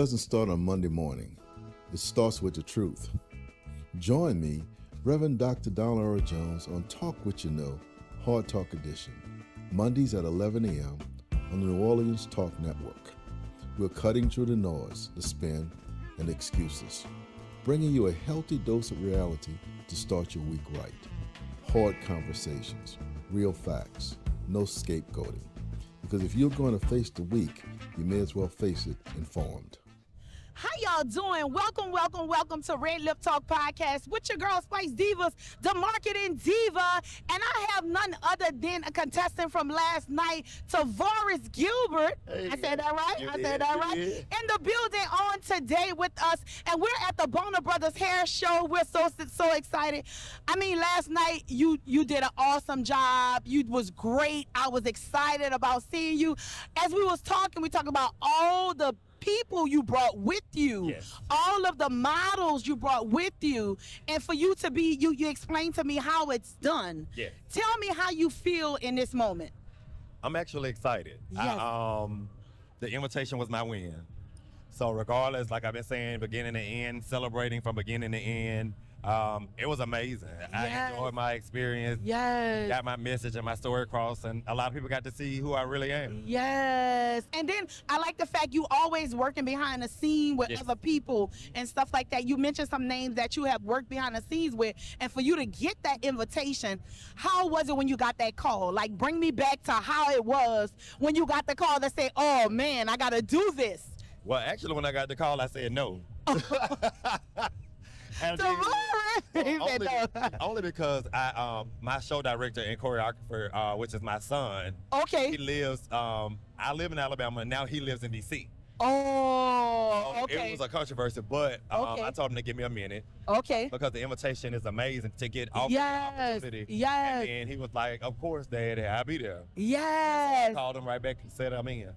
doesn't start on Monday morning. It starts with the truth. Join me, Reverend Dr. Donald Earl Jones, on Talk What You Know, Hard Talk Edition, Mondays at 11 a.m. on the New Orleans Talk Network. We're cutting through the noise, the spin, and excuses, bringing you a healthy dose of reality to start your week right. Hard conversations, real facts, no scapegoating. Because if you're going to face the week, you may as well face it informed. How y'all doing? Welcome to RedLip Talk Podcast with your girl Spice Divas, the marketing diva. And I have none other than a contestant from last night, Tavares Gilbert. Hey, I said that right? In the building on today with us. And we're at the Bona Brothers Hair Show. We're so excited. I mean, last night you did an awesome job. You was great. I was excited about seeing you. As we was talking, we talked about all the people you brought with you, yes, all of the models you brought with you, and for you to be, you explained to me how it's done. Yeah. Tell me how you feel in this moment. I'm actually excited. Yes. The invitation was my win. So regardless, like I've been saying, beginning to end, celebrating from beginning to end, it was amazing. Yes. I enjoyed my experience. Yes. Got my message and my story across, and a lot of people got to see who I really am. Yes. And then I like the fact you always working behind the scene with Yes. other people and stuff like that. You mentioned some names that you have worked behind the scenes with, and for you to get that invitation, how was it when you got that call? Like, bring me back to how it was when you got the call that said, oh man, I gotta do this. Well, actually, when I got the call, I said no. And only because my show director and choreographer, which is my son, Okay. he lives, I live in Alabama, and now he lives in D.C. Oh, okay. It was a controversy, but Okay. I told him to give me a minute Okay. because the invitation is amazing to get off Yes. the opportunity. Yes. And he was like, of course, Daddy, I'll be there. Yes. I called him right back and said I'm in.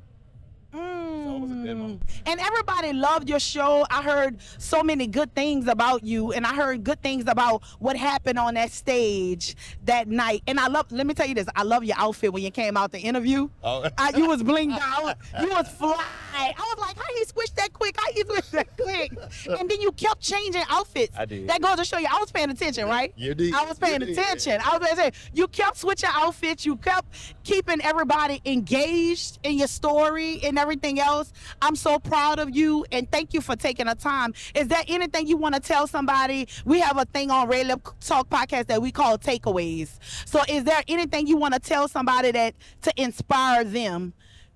So it was a good moment. And everybody loved your show. I heard so many good things about you, and I heard good things about what happened on that stage that night. And let me tell you this, I love your outfit when you came out the interview. Oh. You was blinged out. You was fly. I was like, how he switched that quick? How he switched that quick? And then you kept changing outfits. I did. That goes to show you, I was paying attention, right? You did. I was paying attention. I was going to say, you kept switching outfits. You kept keeping everybody engaged in your story and everything else. I'm so proud of you, and thank you for taking the time. Is there anything you want to tell somebody? We have a thing on RedLip Talk Podcast that we call takeaways. So is there anything you want to tell somebody that to inspire them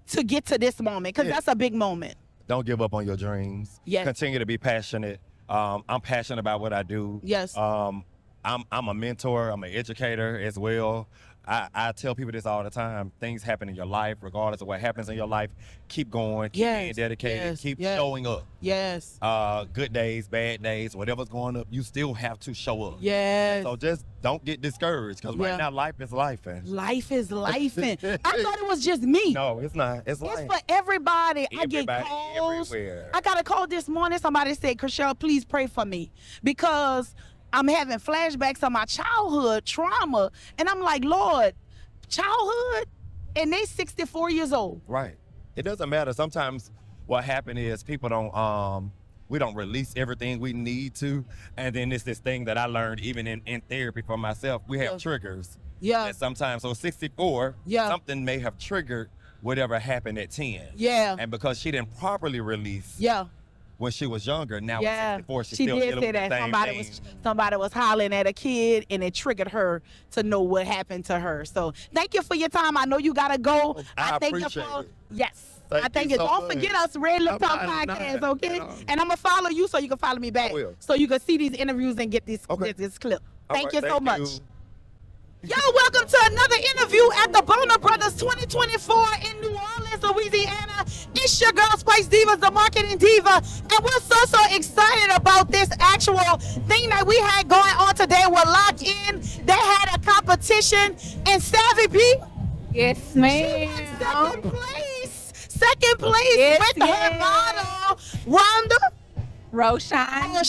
to get to this moment? Because that's a big moment. Don't give up on your dreams. Yes. Continue to be passionate. I'm passionate about what I do. Yes. I'm a mentor. I'm an educator as well. I tell people this all the time. Things happen in your life, regardless of what happens in your life. Keep going. Keep being dedicated. Keep showing up. Yes. Good days, bad days, whatever's going up, you still have to show up. Yes. So just don't get discouraged, because right now life is life. Life is life. I thought it was just me. No, it's not. It's life. It's for everybody. I get Everybody, calls. everywhere. I got a call this morning. Somebody said, Chriselle, please pray for me, because I'm having flashbacks of my childhood trauma. And I'm like, Lord, childhood? And they 64 years old. Right. It doesn't matter. Sometimes what happened is people we don't release everything we need to. And then it's this thing that I learned even in therapy for myself. We have triggers. Yeah. And sometimes, so 64, something may have triggered whatever happened at 10. Yeah. And because she didn't properly release when she was younger, now at 64, she's she still did dealing say with that the same thing. somebody was hollering at a kid, and it triggered her to know what happened to her. So thank you for your time. I know you gotta go. I thank appreciate you for it. Yes. Thank I thank you you. so Don't much. forget us, RedLip Talk Podcast, okay? And I'm gonna follow you so you can follow me back. I will. So you can see these interviews and get this clip. All Thank right, you so much. you. Yo, welcome to another interview at the Bona Brothers 2024 in New Orleans, Louisiana. It's your girl, Spice Divas, the marketing diva. And we're so excited about this actual thing that we had going on today. We're locked in. They had a competition. And Savvy B? Yes, ma'am. Second place with her model, Rhonda. Roshonda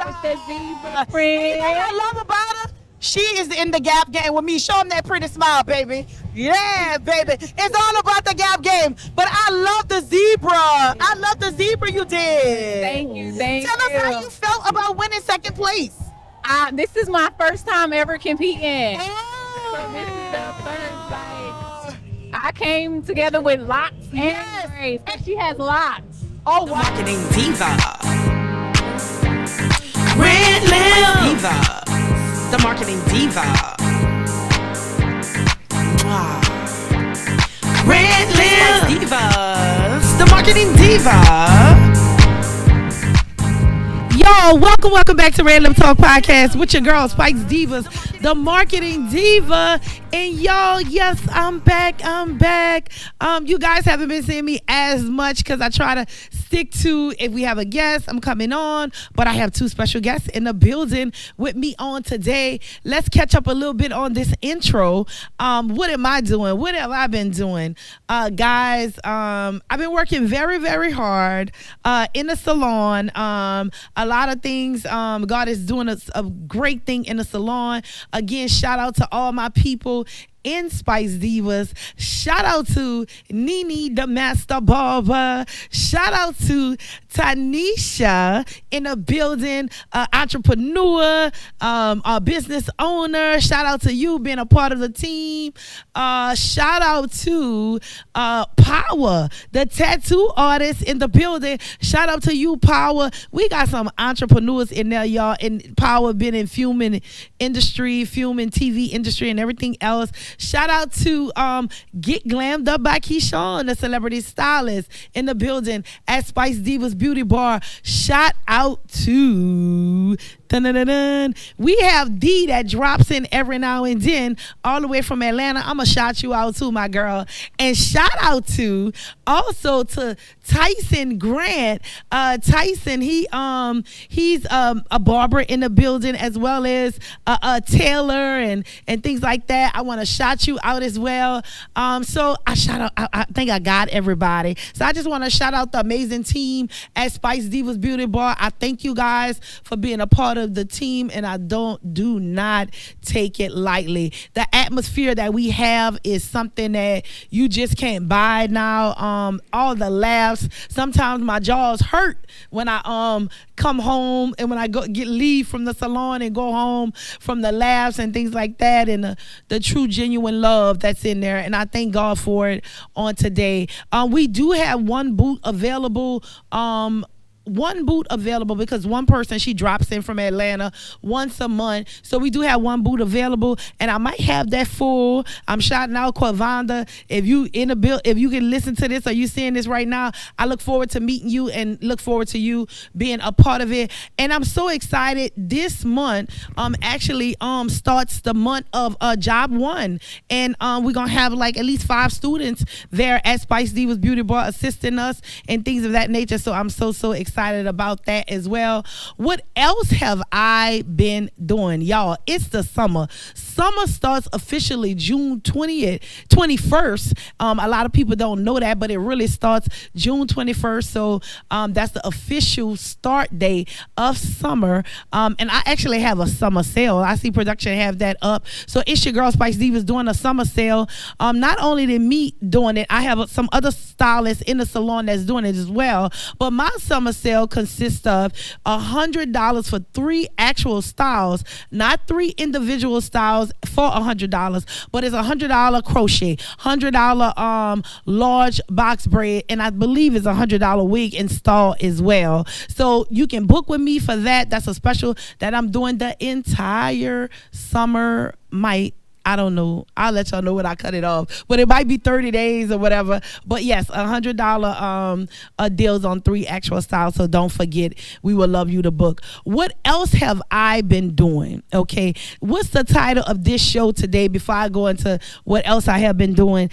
with the zebra print. Anything I love about her, She is in the Gap game with me. Show them that pretty smile, baby. Yeah, baby. It's all about the Gap game. But I love the zebra. I love the zebra you did. Thank you. Tell us how you felt about winning second place. This is my first time ever competing. Oh. So this is the first, I came together with locks and braids. And she has locks. Oh, wow. Marketing diva. RedLip diva. The marketing diva. RedLip divas. The marketing diva. Y'all, welcome back to RedLip Talk Podcast with your girl, Spice Divas, the marketing diva. And y'all, yes, I'm back. You guys haven't been seeing me as much because I try to stick to, if we have a guest, I'm coming on. But I have two special guests in the building with me on today. Let's catch up a little bit on this intro. What am I doing? What have I been doing? Guys, I've been working very, very hard in the salon. A lot of things. God is doing a great thing in the salon. Again, shout out to all my people in Spice Divas. Shout out to Nene, the master barber. Shout out to Tanisha in the building, entrepreneur, a business owner. Shout out to you being a part of the team. Shout out to Power, the tattoo artist in the building. Shout out to you, Power. We got some entrepreneurs in there, y'all. And Power been in filming industry, filming TV industry, and everything else. Shout out to Get Glammed Up by Keyshawn, the celebrity stylist in the building at Spice Divas Beauty Bar. Shout out to we have D that drops in every now and then, all the way from Atlanta. I'ma shout you out too, my girl. And shout out to also to Tyson Grant. Tyson, he's a barber in the building, as well as a tailor and things like that. I want to shout you out as well. So I shout out. I think I got everybody. So I just want to shout out the amazing team at Spice Divas Beauty Bar. I thank you guys for being a part of the team, and I do not take it lightly. The atmosphere that we have is something that you just can't buy now. All the laughs. Sometimes my jaws hurt when I come home and when I leave from the salon and go home from the laughs and things like that, and the true genuine love that's in there. And I thank God for it on today. We do have one booth available. Because one person, she drops in from Atlanta once a month. So we do have one booth available, and I might have that full. I'm shouting out Quavanda. If you in the bill, if you can listen to this or you seeing this right now, I look forward to meeting you and look forward to you being a part of it. And I'm so excited. This month actually starts the month of Job 1, and we're gonna have like at least 5 students there at Spice Divas Beauty Bar assisting us and things of that nature. So I'm so excited about that as well. What else have I been doing? Y'all, it's the summer. Summer starts officially June 20th, 21st. A lot of people don't know that, but it really starts June 21st. So that's the official start day of summer. And I actually have a summer sale. I see production have that up. So it's your girl Spice Divas doing a summer sale. Not only than me doing it, I have some other stylists in the salon that's doing it as well. But my summer sale consists of $100 for 3 actual styles, not 3 individual styles for $100, but it's $100 crochet, $100 large box braid, and I believe it's $100 wig install as well. So you can book with me for that. That's a special that I'm doing the entire summer. I don't know. I'll let y'all know when I cut it off. But it might be 30 days or whatever. But yes, $100 deals on 3 actual styles. So don't forget, we would love you to book. What else have I been doing? Okay. What's the title of this show today before I go into what else I have been doing?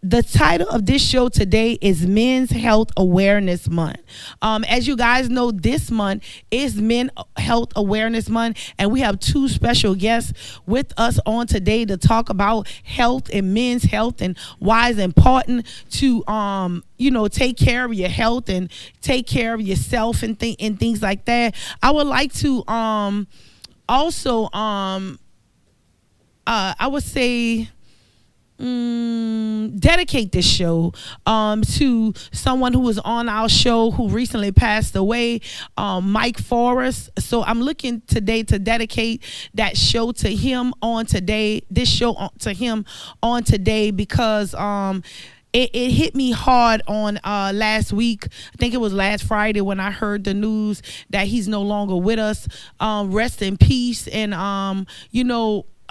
The title of this show today is Men's Health Awareness Month. As you guys know, this month is Men's Health Awareness Month, and we have 2 special guests with us on today to talk about health and men's health and why it's important to take care of your health and take care of yourself and things like that. I would like to also I would say dedicate this show to someone who was on our show who recently passed away, Mike Forrest. So I'm looking today to dedicate that show to him on today, to him on today, because it hit me hard on last week. I think it was last Friday when I heard the news that he's no longer with us. Rest in peace. And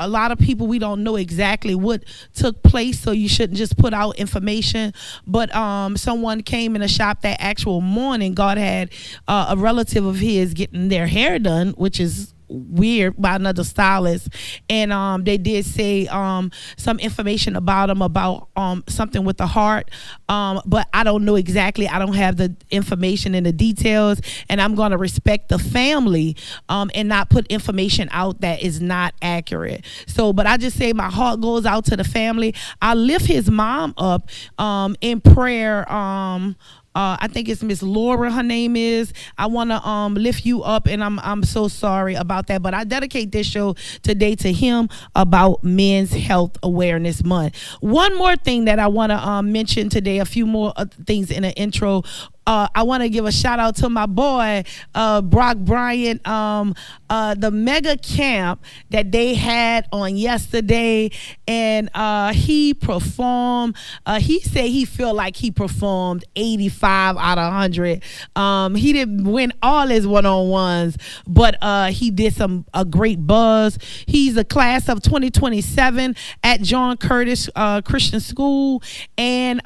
a lot of people, we don't know exactly what took place, so you shouldn't just put out information. But someone came in the shop that actual morning. God had a relative of his getting their hair done, which is weird, by another stylist, and they did say some information about him, about something with the heart, but I don't know exactly. I don't have the information and the details, and I'm going to respect the family and not put information out that is not accurate. So, but I just say my heart goes out to the family. I lift his mom up in prayer. I think it's Miss Laura, her name is. I want to lift you up, and I'm so sorry about that. But I dedicate this show today to him about Men's Health Awareness Month. One more thing that I want to mention today, a few more things in the intro. I want to give a shout out to my boy, Brock Bryant, the mega camp that they had on yesterday, and he performed. He said he felt like he performed 85 out of 100. He didn't win all his one-on-ones, but he did a great buzz. He's a class of 2027 at John Curtis Christian School, and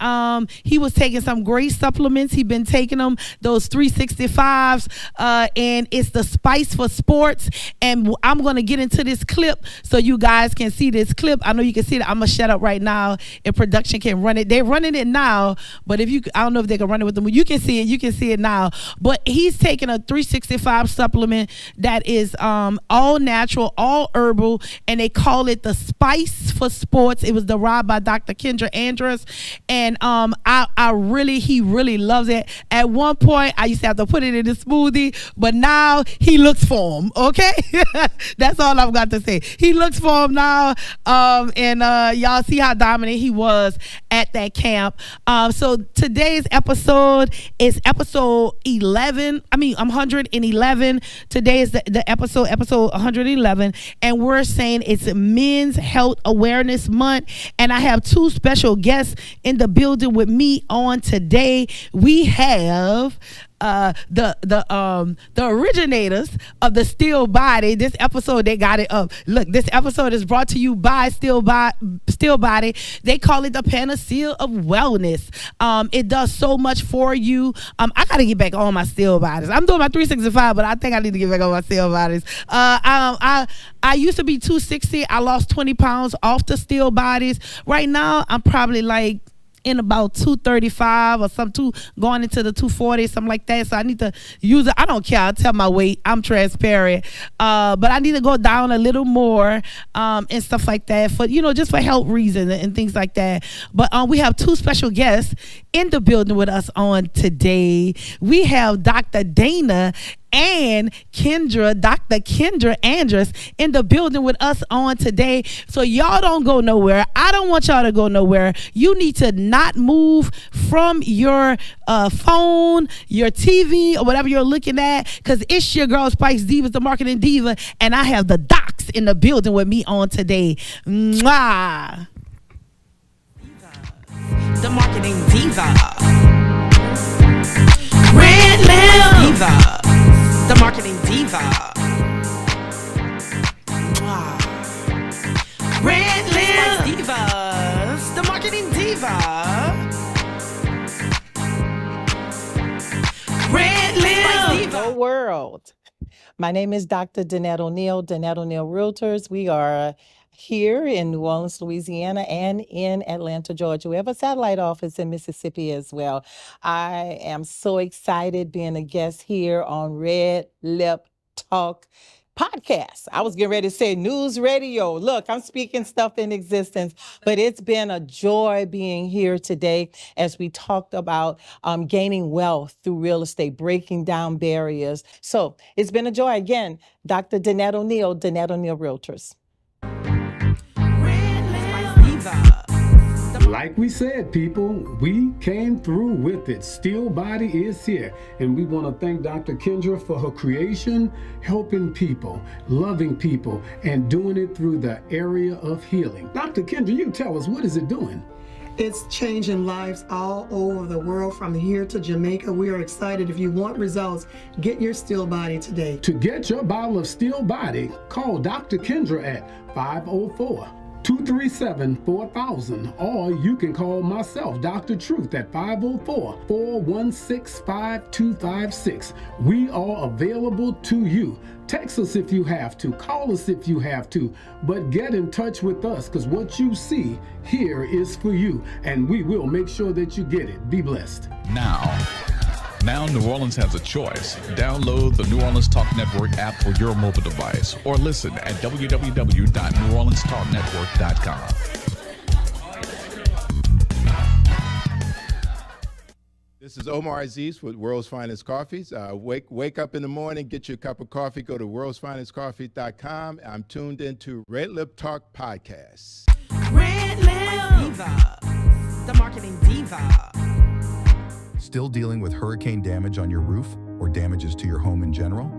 he was taking some great supplements. He been taking them, those 365s, and it's the Spice for Sports. And I'm going to get into this clip so you guys can see this clip. I know you can see it. I'm going to shut up right now if production can run it. They're running it now, but I don't know if they can run it with them. You can see it. You can see it now. But he's taking a 365 supplement that is all natural, all herbal, and they call it the Spice for Sports. It was derived by Dr. Kendra Andrus, and he really loves it. At one point, I used to have to put it in a smoothie, but now he looks for him, okay? That's all I've got to say. He looks for him now, and y'all see how dominant he was at that camp. So today's episode is episode 111. Today is the episode 111, and we're saying it's Men's Health Awareness Month, and I have two special guests in the building with me on today. We have the originators of the Still Body. This episode, they got it up. Look, this episode is brought to you by Still Body. They call it the panacea of wellness. It does so much for you. I gotta get back on my Still Bodies. I'm doing my 365, but I think I need to get back on my Still Bodies. I used to be 260. I lost 20 pounds off the Still Bodies. Right now, I'm probably like in about 235 or going into the 240, something like that. So I need to use it. I don't care. I'll tell my weight. I'm transparent. But I need to go down a little more and stuff like that for, just for health reasons and things like that. But we have two special guests in the building with us on today. We have Dr. Dana and Dr. Kendra Andrus in the building with us on today. So y'all don't go nowhere. I don't want y'all to go nowhere. You need to not move from your phone, your TV, or whatever you're looking at, because it's your girl, Spice Divas, the marketing diva, and I have the docs in the building with me on today. Mwah. The marketing diva. RedLip diva. The marketing diva. RedLip Divas. The marketing diva. RedLip. Hello world. My name is Dr. Danette O'Neill, Danette O'Neill Realtors. We are here in New Orleans, Louisiana, and in Atlanta, Georgia. We have a satellite office in Mississippi as well. I am so excited being a guest here on Red Lip Talk podcast. I was getting ready to say news radio. Look, I'm speaking stuff in existence, but it's been a joy being here today as we talked about gaining wealth through real estate, breaking down barriers. So it's been a joy. Again, Dr. Danette O'Neill Realtors. Like we said, people, we came through with it. Still Body is here. And we want to thank Dr. Kendra for her creation, helping people, loving people, and doing it through the area of healing. Dr. Kendra, you tell us, what is it doing? It's changing lives all over the world, from here to Jamaica. We are excited. If you want results, get your Still Body today. To get your bottle of Still Body, call Dr. Kendra at 504-237-4000, or you can call myself, Dr. Truth, at 504-416-5256. We are available to you. Text us if you have to, call us if you have to, but get in touch with us, because what you see here is for you, and we will make sure that you get it. Be blessed. Now New Orleans has a choice. Download the New Orleans Talk Network app for your mobile device, or listen at www.neworleanstalknetwork.com. This is Omar Aziz with World's Finest Coffees. Wake up in the morning, get your cup of coffee, go to worldsfinestcoffee.com. I'm tuned into RedLip Talk Podcast. RedLip Diva, the marketing diva. Still dealing with hurricane damage on your roof or damages to your home in general?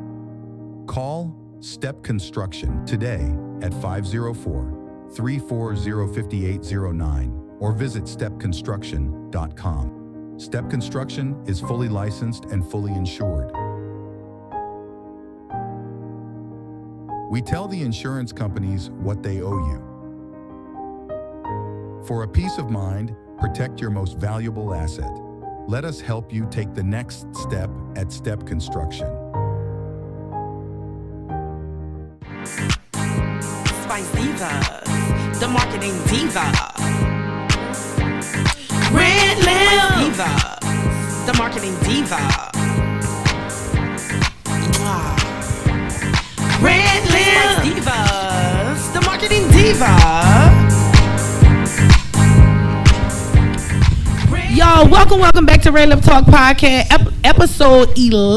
Call Step Construction today at 504-340-5809 or visit stepconstruction.com. Step Construction is fully licensed and fully insured. We tell the insurance companies what they owe you. For a peace of mind, protect your most valuable asset. Let us help you take the next step at Step Construction. Spice Divas, the marketing diva. RedLip Diva, the marketing diva. RedLip Divas, the marketing diva. Y'all, welcome back to RedLip Talk Podcast, episode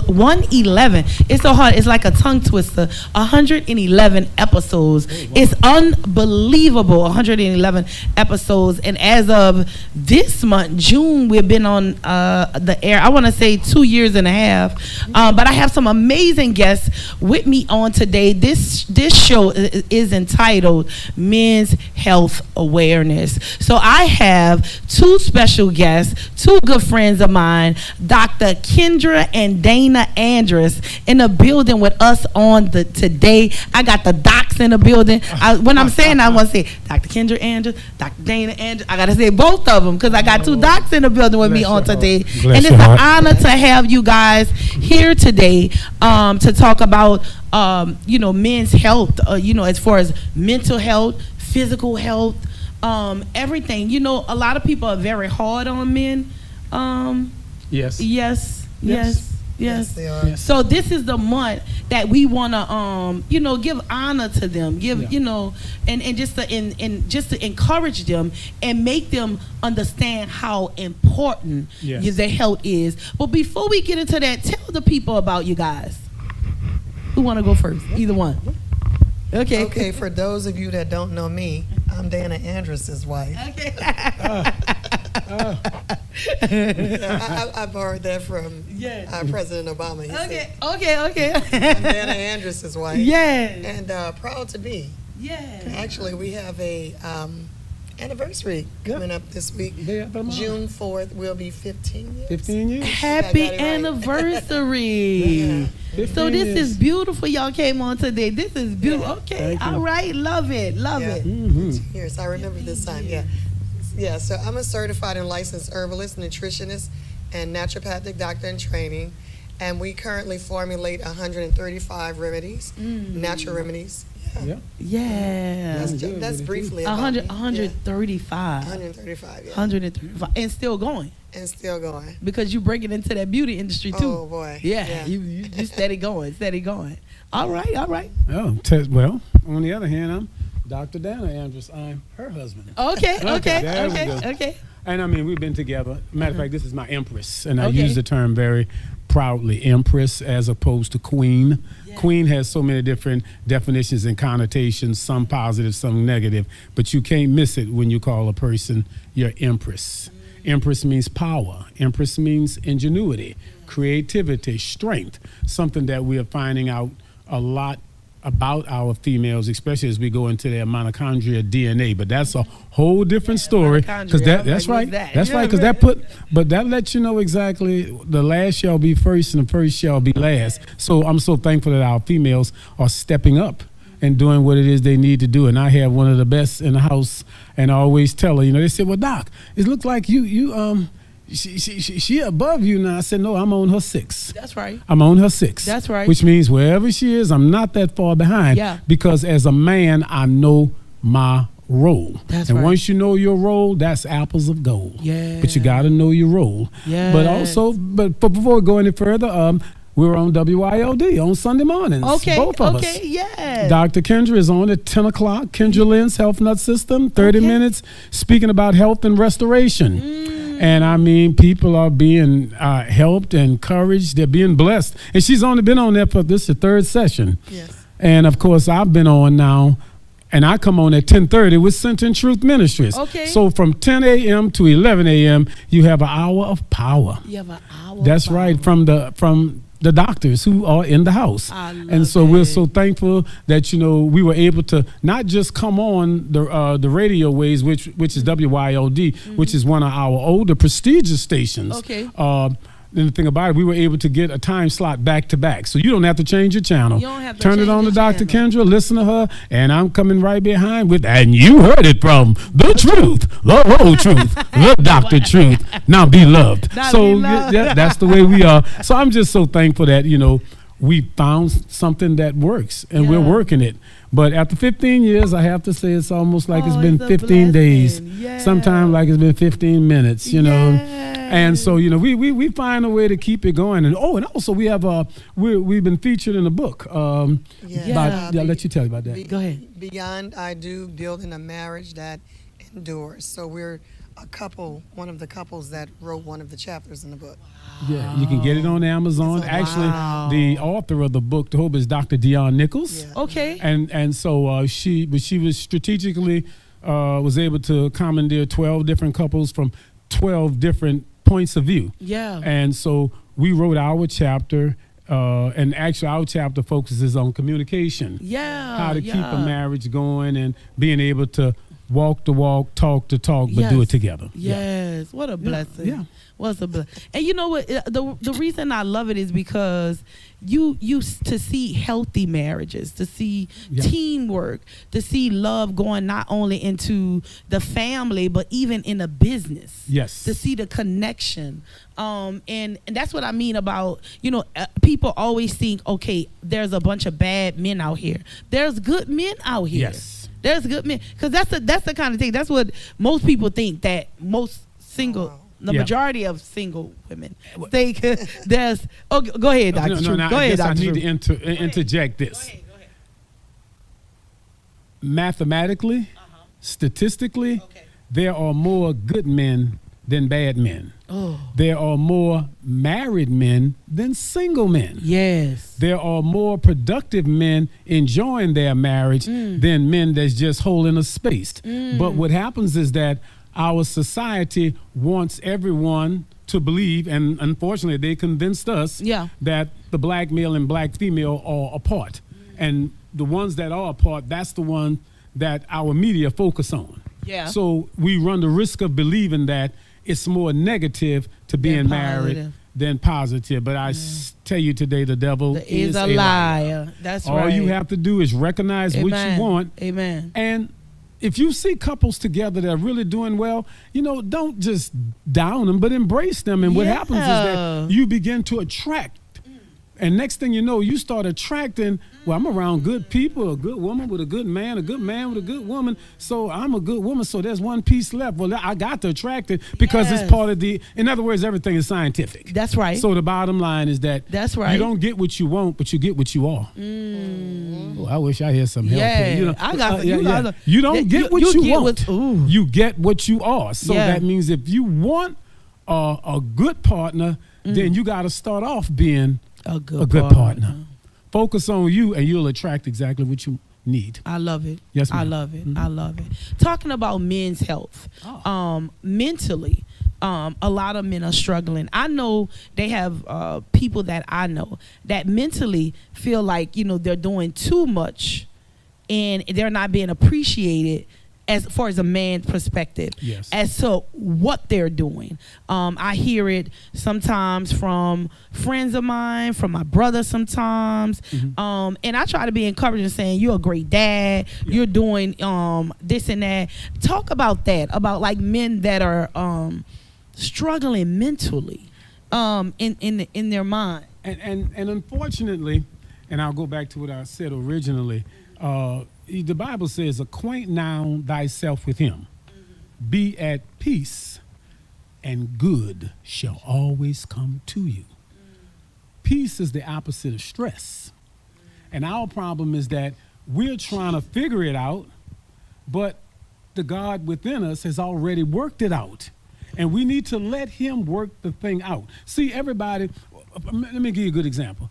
111. It's so hard. It's like a tongue twister. 111 episodes. It's unbelievable. 111 episodes. And as of this month, June, we've been on the air, I want to say 2 years and a half. But I have some amazing guests with me on today. This show is entitled Men's Health Awareness. So I have two special guests, two good friends of mine, Dr. Kendra and Dana Andrus, in the building with us on today. I got the docs in the building. When I'm saying, I want to say Dr. Kendra Andrus, Dr. Dana Andrus. I got to say both of them because I got two docs in the building with me on today. And it's an honor to have you guys here today to talk about men's health, as far as mental health, physical health, everything. A lot of people are very hard on men. Yes. Yes. Yes, they are. Yes. So this is the month that we want to, give honor to them, and just to encourage them and make them understand how important their health is. But before we get into that, tell the people about you guys. Who want to go first? Either one. Okay, for those of you that don't know me, I'm Dana Andrus' wife. Okay. I borrowed that from President Obama. He said, Okay. I'm Dana Andrus' wife. Yes. And proud to be. Yes. Actually, we have a anniversary coming up this week. June 4th will be 15 years. 15 years. Happy anniversary. So this is beautiful. Y'all came on today. This is beautiful. Okay. All right. Love it. Love it. 15 years. I remember this time. Yeah. So I'm a certified and licensed herbalist, nutritionist, and naturopathic doctor in training. And we currently formulate 135 remedies, natural remedies. Yeah. That's briefly about 135. 135, 135. And still going. Because you bring it into that beauty industry too. Oh boy. Yeah. You steady going. All right. Oh, well, on the other hand, I'm Dr. Dana Andrus. I'm her husband. Okay. And I mean, we've been together. Matter of fact, this is my empress, and I use the term very proudly Empress as opposed to Queen. Yeah. Queen has so many different definitions and connotations, some positive, some negative, but you can't miss it when you call a person your Empress. Empress means power. Empress means ingenuity, creativity, strength, something that we are finding out a lot about our females, especially as we go into their mitochondria DNA. But that's a whole different story. Because that's right. That's right. Because but that lets you know exactly the last shall be first and the first shall be last. So I'm so thankful that our females are stepping up and doing what it is they need to do. And I have one of the best in the house, and I always tell her, you know, they said, well, Doc, it looks like she above you now. I said, no, I'm on her 6. That's right. I'm on her 6. That's right. Which means wherever she is, I'm not that far behind. Yeah. Because as a man, I know my role. That's and right. once you know your role, that's apples of gold. Yeah. But you got to know your role. Yeah. But before we go any further, we're on WILD on Sunday mornings. Okay. Both of us. Okay. Yeah. Dr. Kendra is on at 10 o'clock. Kendra Lynn's Health Nut System, 30 minutes, speaking about health and restoration. And I mean, people are being helped, encouraged. They're being blessed. And she's only been on there for this is the 3rd session. Yes. And of course, I've been on now. And I come on at 10:30 with Center and Truth Ministries. Okay. So from 10 a.m. to 11 a.m., you have an hour of power. You have an hour. That's of power. right, from the doctors who are in the house. And so we're so thankful that, you know, we were able to not just come on the radio waves, which is WYOD, which is one of our older prestigious stations. Okay. And the thing about it, we were able to get a time slot back to back. So you don't have to change your channel. You don't have to Turn change it on to your Dr. channel. Kendra, listen to her, and I'm coming right behind with, and you heard it from the truth, the whole truth, the Dr. Truth. Now be loved. That's the way we are. So I'm just so thankful that, you know, we found something that works, and we're working it. But after 15 years, I have to say it's almost like it's been 15 days. Yeah. Sometimes like it's been 15 minutes, you know. And so, you know, we find a way to keep it going. And also we have we've been featured in a book. I'll let you tell you about that. Go ahead. Beyond I Do, Building a Marriage That Endures. So we're one of the couples that wrote one of the chapters in the book. Yeah, you can get it on Amazon. Actually, the author of the book, the hope, is Dr. Dion Nichols. Yeah. Okay. And so she was strategically was able to commandeer 12 different couples from 12 different points of view. Yeah. And so we wrote our chapter, and actually our chapter focuses on communication. Yeah. How to keep a marriage going and being able to walk the walk, talk the talk, but do it together. Yes. What a blessing. Yeah. What's a blessing. And you know what? The reason I love it is because you to see healthy marriages, to see teamwork, to see love going not only into the family, but even in a business. Yes. To see the connection. And that's what I mean about, you know, people always think, okay, there's a bunch of bad men out here. There's good men out here. Yes. There's good men. Because that's the kind of thing. That's what most people think, that most single, the majority of single women think there's. Oh, go ahead, Dr. Truth. Go ahead, Dr. I need Truth. to interject this. Go ahead. Mathematically, statistically, there are more good men than bad men. Oh. There are more married men than single men. Yes. There are more productive men enjoying their marriage than men that's just holding a space. But what happens is that our society wants everyone to believe, and unfortunately they convinced us that the black male and black female are apart. And the ones that are apart, that's the one that our media focus on. Yeah. So we run the risk of believing that it's more negative to being married than positive. But I tell you today, the devil is a liar. That's All right. you have to do is recognize what you want. Amen. And if you see couples together that are really doing well, you know, don't just down them, but embrace them. And what happens is that you begin to attract. And next thing you know, you start attracting, well, I'm around good people, a good woman with a good man with a good woman. So I'm a good woman. So there's one piece left. Well, I got to attract it because it's part of in other words, everything is scientific. That's right. So the bottom line is that you don't get what you want, but you get what you are. Oh, I wish I had some help here. You know, I got you don't get what you want. You get what you are. So Yeah. that means if you want a good partner, then you got to start off being a good partner. Focus on you, and you'll attract exactly what you need. I love it. Yes, ma'am. I love it. I love it. Talking about men's health, mentally, a lot of men are struggling. I know they have people that I know that mentally feel like, they're doing too much and they're not being appreciated as far as a man's perspective, as to what they're doing. I hear it sometimes from friends of mine, from my brother sometimes, and I try to be encouraging, saying, you're a great dad, you're doing this and that. Talk about that, about like men that are struggling mentally in their mind. And unfortunately, and I'll go back to what I said originally, the Bible says, acquaint now thyself with him. Be at peace, and good shall always come to you. Peace is the opposite of stress. And our problem is that we're trying to figure it out, but the God within us has already worked it out. And we need to let him work the thing out. See, everybody, let me give you a good example.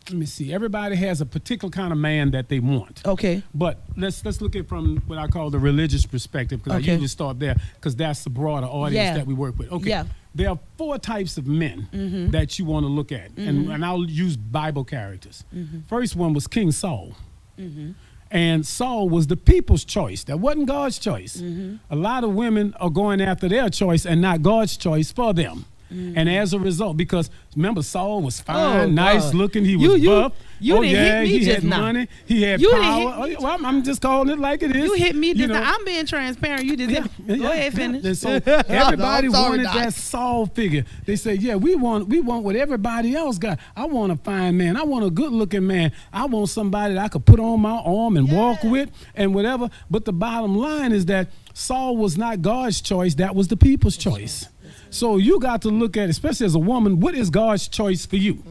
Let me see. Everybody has a particular kind of man that they want. Okay. But let's look at it from what I call the religious perspective, because I usually start there, because that's the broader audience that we work with. Okay. Yeah. There are 4 types of men that you want to look at, and I'll use Bible characters. First one was King Saul. And Saul was the people's choice. That wasn't God's choice. A lot of women are going after their choice and not God's choice for them. And as a result, because remember, Saul was fine, nice looking, he was buff. You didn't hit me he just had now. Money, he had power. Well, I'm just calling it like it is. You hit me just now. I'm being transparent. You just hit me. Go ahead, finish. And so everybody wanted that Saul figure. They say, yeah, we want what everybody else got. I want a fine man. I want a good looking man. I want somebody that I could put on my arm and walk with and whatever. But the bottom line is that Saul was not God's choice. That was the people's choice. So you got to look at, especially as a woman, what is God's choice for you?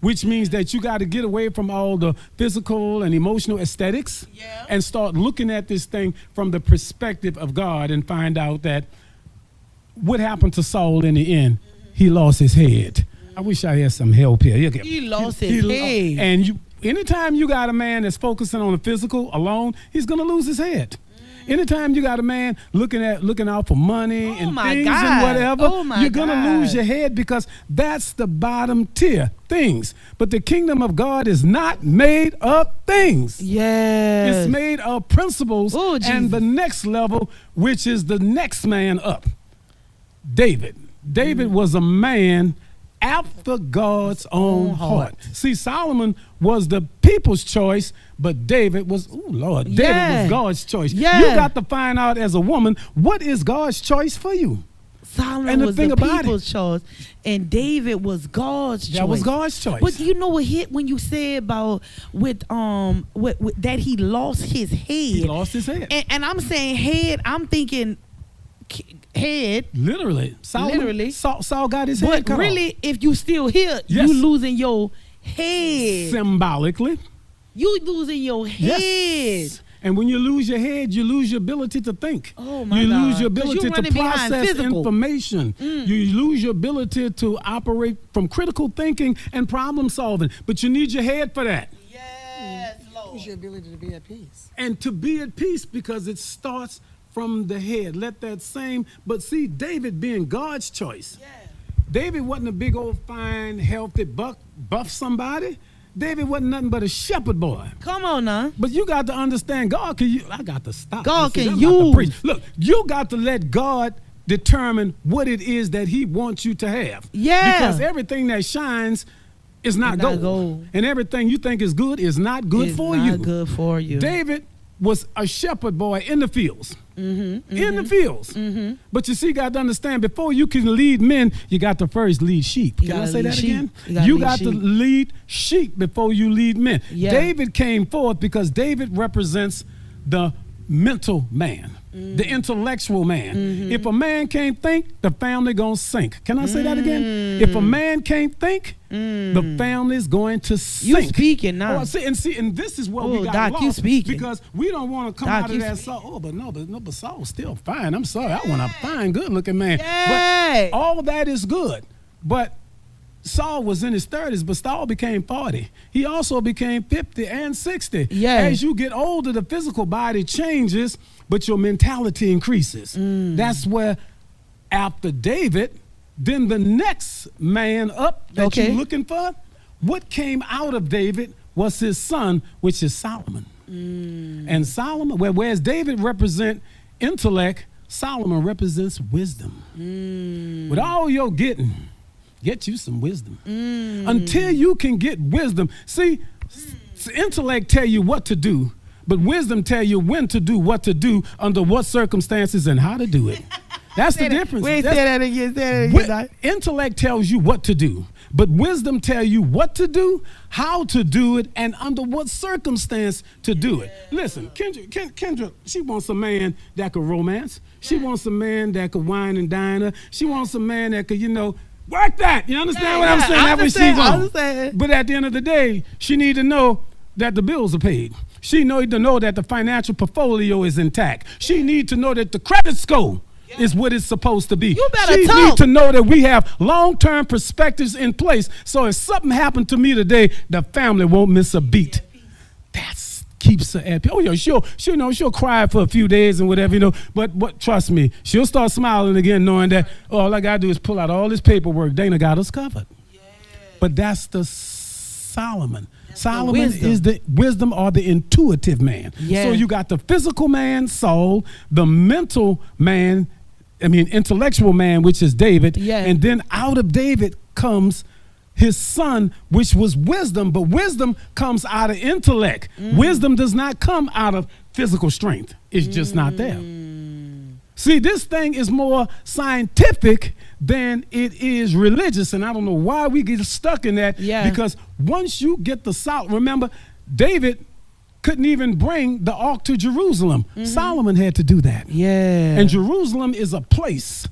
Which means that you got to get away from all the physical and emotional aesthetics and start looking at this thing from the perspective of God and find out that what happened to Saul in the end? He lost his head. I wish I had some help here. He lost his head. And anytime you got a man that's focusing on the physical alone, he's going to lose his head. Anytime you got a man looking out for money and things and whatever, you're going to lose your head, because that's the bottom tier things. But the kingdom of God is not made of things. Yes. It's made of principles and the next level, which is the next man up. David. David was a man after God's own heart. See, Solomon was the people's choice, but David was, David was God's choice. You got to find out as a woman, what is God's choice for you? Solomon was the people's choice, and David was God's choice. That was God's choice. But you know what hit when you said about with that he lost his head. He lost his head. And I'm saying head, I'm thinking head. Literally. Saul got his head cut off. But really, if you still here, you losing your head. Symbolically. You losing your head. Yes. And when you lose your head, you lose your ability to think. Oh my you God. lose your ability to process information. You lose your ability to operate from critical thinking and problem solving. But you need your head for that. Yes, Lord. Lose your ability to be at peace. And to be at peace, because it starts from the head. Let that same, but see, David being God's choice. Yeah. David wasn't a big old fine, healthy buff somebody. David wasn't nothing but a shepherd boy. Come on now. But you got to understand, God can use. I got to stop. God can use. Look, you got to let God determine what it is that he wants you to have. Yeah. Because everything that shines is not gold. And everything you think is good is not good for you. It's not good for you. David was a shepherd boy in the fields. In the fields. But you see, you got to understand, before you can lead men, you got to first lead sheep. Can I say that again? You got to lead sheep before you lead men. Yeah. David came forth because David represents the mental man, the intellectual man. If a man can't think, the family gonna sink. Can I say that again? If a man can't think, the family's going to sink. You speaking now? And this is what we got Doc, lost, you speaking, because we don't want to come out of that Saul. But Saul's still fine. I'm sorry, I want a fine, good-looking man. Yeah. But all that is good. But Saul was in his 30s, but Saul became 40. He also became 50 and 60. Yeah. As you get older, the physical body changes, but your mentality increases. That's where after David, then the next man up that you're looking for, what came out of David was his son, which is Solomon. And Solomon, whereas David represents intellect, Solomon represents wisdom. With all your getting, get you some wisdom. Until you can get wisdom. See, intellect tell you what to do, but wisdom tell you when to do what to do, under what circumstances, and how to do it. That's the difference. Wait, say that again. Intellect tells you what to do, but wisdom tell you what to do, how to do it, and under what circumstance to do it. Listen, Kendra, she wants a man that could romance. She wants a man that could wine and dine her. She wants a man that could, work that. You understand what I'm saying? I understand. But at the end of the day, she need to know that the bills are paid. She need to know that the financial portfolio is intact. She need to know that the credit score is what it's supposed to be. You better she talk. need to know that we have long-term perspectives in place. So if something happened to me today, the family won't miss a beat. That's keeps her happy. Oh yeah, she'll cry for a few days and whatever, But trust me, she'll start smiling again, knowing that all I gotta do is pull out all this paperwork. Dana got us covered. Yeah. But that's the Solomon. Solomon is the wisdom or the intuitive man. Yeah. So you got the physical man, Saul, the mental man, intellectual man, which is David. Yeah. And then out of David comes his son, which was wisdom, but wisdom comes out of intellect. Wisdom does not come out of physical strength. It's just not there. See, this thing is more scientific than it is religious, and I don't know why we get stuck in that, because once you get the salt, remember, David couldn't even bring the ark to Jerusalem. Solomon had to do that. Yeah. And Jerusalem is a place.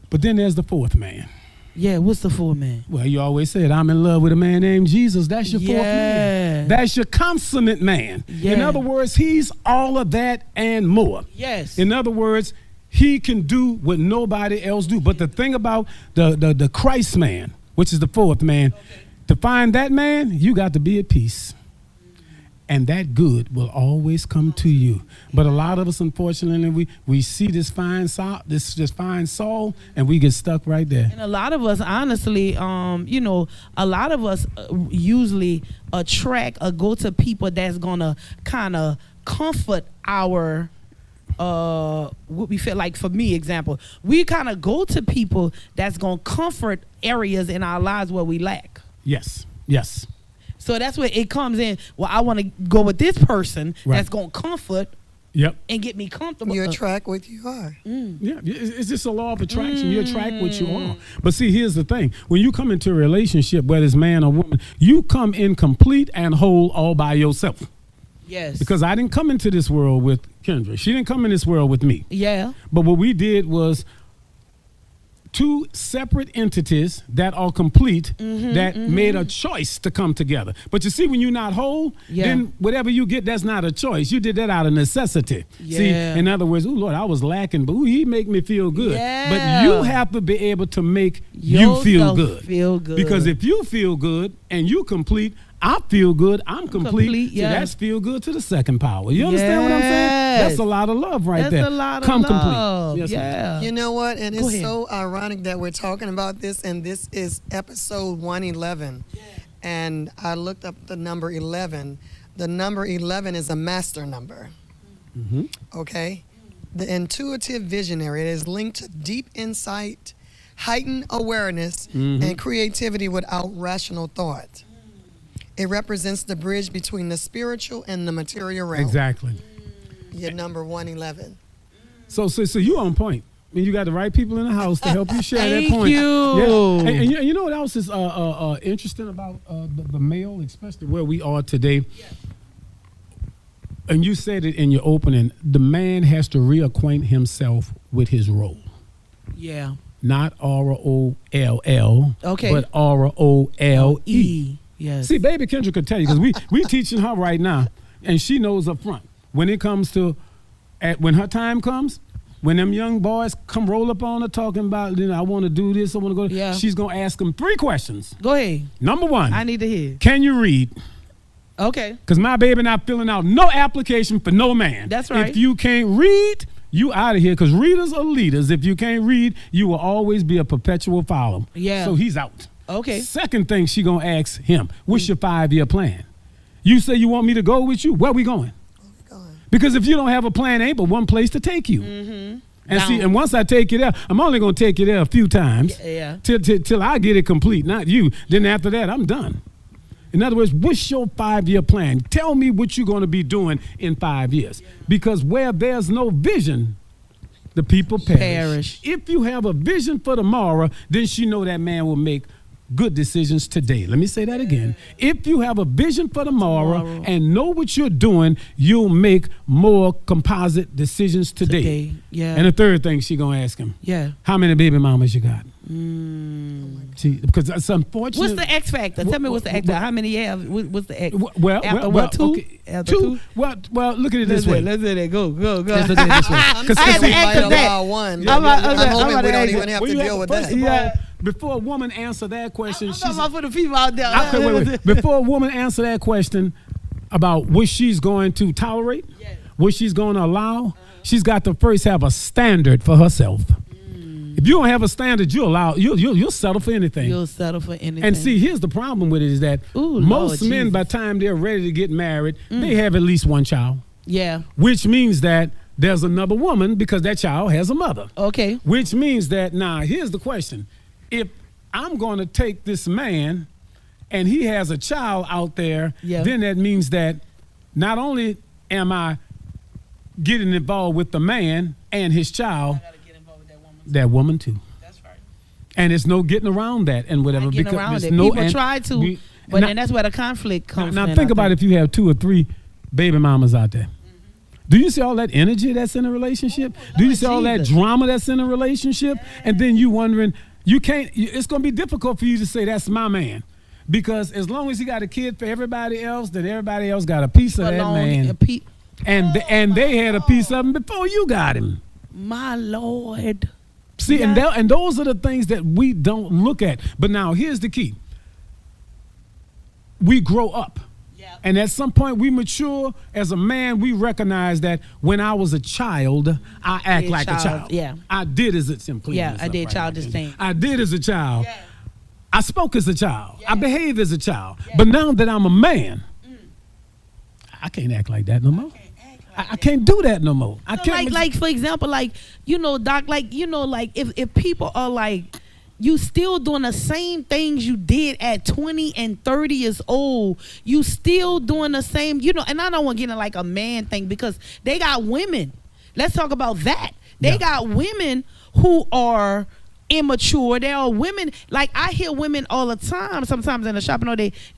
But then there's the fourth man. Yeah, what's the fourth man? Well, you always said, I'm in love with a man named Jesus. That's your fourth man. That's your consummate man. Yeah. In other words, he's all of that and more. Yes. In other words, he can do what nobody else do. But the thing about the Christ man, which is the fourth man, to find that man, you got to be at peace. And that good will always come to you. But a lot of us, unfortunately, we see this fine soul, and we get stuck right there. And a lot of us, honestly, a lot of us usually attract or go to people that's gonna kind of comfort our what we feel like. For me, example, we kind of go to people that's gonna comfort areas in our lives where we lack. Yes. So that's where it comes in. Well, I want to go with this person that's going to comfort and get me comfortable. You attract what you are. Yeah, it's just a law of attraction. You attract what you are. But see, here's the thing. When you come into a relationship, whether it's man or woman, you come in complete and whole all by yourself. Yes. Because I didn't come into this world with Kendra. She didn't come in this world with me. Yeah. But what we did was two separate entities that are complete that made a choice to come together. But you see, when you're not whole, then whatever you get, that's not a choice. You did that out of necessity. Yeah. See, in other words, oh Lord, I was lacking, but he make me feel good. Yeah. But you have to be able to make you feel good. Because if you feel good and you complete, I feel good, I'm complete. So that's feel good to the second power. You understand what I'm saying? That's a lot of love right there. That's a lot of love. Complete. Yes, yeah. You know what? And it's so ironic that we're talking about this, and this is episode 111. Yeah. And I looked up the number 11. The number 11 is a master number. Okay? The intuitive visionary, it is linked to deep insight, heightened awareness, and creativity without rational thought. It represents the bridge between the spiritual and the material realm. Exactly. You're number 111. So you're on point. I mean, you got the right people in the house to help you share that point. Thank you. Yeah. And you know what else is interesting about the male, especially where we are today? Yes. And you said it in your opening, the man has to reacquaint himself with his role. Yeah. Not ROLL, but ROLE. Yes. See, baby Kendra could tell you, because we teaching her right now, and she knows up front. When it comes to, when her time comes, when them young boys come roll up on her talking about, I want to do this, I want to go, she's going to ask them 3 questions. Go ahead. Number 1. I need to hear. Can you read? Okay. Because my baby not filling out no application for no man. That's right. If you can't read, you out of here, because readers are leaders. If you can't read, you will always be a perpetual follower. Yeah. So he's out. Okay. Second thing she going to ask him, what's your 5-year plan? You say you want me to go with you. Where we going? Because if you don't have a plan, ain't but one place to take you. Mm-hmm. And once I take you there, I'm only going to take you there a few times. Yeah. Till I get it complete, not you. Then after that, I'm done. In other words, what's your 5-year plan? Tell me what you're going to be doing in 5 years. Because where there's no vision, the people perish. If you have a vision for tomorrow, then she know that man will make good decisions today. Let me say that again. If you have a vision for tomorrow and know what you're doing, you'll make more composite decisions today. Yeah. And the third thing she gonna ask him. Yeah. How many baby mamas you got? See, because that's unfortunate. What's the X factor? Tell me what's the X factor. How many you have? What's the X? Well, 2? Okay. After 2. Well, look at it this way. Let's do that. Go. Let's look at it this way. I have to ask that. One. I'm hoping we don't even have to deal with that. Yeah. Before a woman answer that question, I'm talking about for the people out there. Wait. Before a woman answer that question about what she's going to tolerate, what she's going to allow, she's got to first have a standard for herself. If you don't have a standard, you'll settle for anything. You'll settle for anything. And see, here's the problem with it is that most men, by the time they're ready to get married, they have at least one child. Yeah. Which means that there's another woman because that child has a mother. Okay. Which means that, now, here's the question. If I'm going to take this man and he has a child out there, then that means that not only am I getting involved with the man and his child, that woman too. That's right. And there's no getting around that and whatever. Not getting around it. People try to, but then that's where the conflict comes from. Now think about if you have 2 or 3 baby mamas out there. Do you see all that energy that's in a relationship? Do you see all that drama that's in a relationship? And then you wondering, it's going to be difficult for you to say that's my man. Because as long as he got a kid for everybody else, then everybody else got a piece of that man. And they had a piece of him before you got him. My Lord. See, and those are the things that we don't look at. But now, here's the key. We grow up. And at some point, we mature. As a man, we recognize that when I was a child, I act like a child. Yeah. I did as a child. Yeah, I did childish things. I did as a child. Yeah. I spoke as a child. Yeah. I behaved as a child. Yeah. But now that I'm a man, I can't act like that no more. I can't do that no more. I can't. Like for example, Doc, if people are like, you still doing the same things you did at 20 and 30 years old, you still doing the same, and I don't want to get into like a man thing because they got women. Let's talk about that. They got women who are immature. There are women, like I hear women all the time, sometimes in the shop,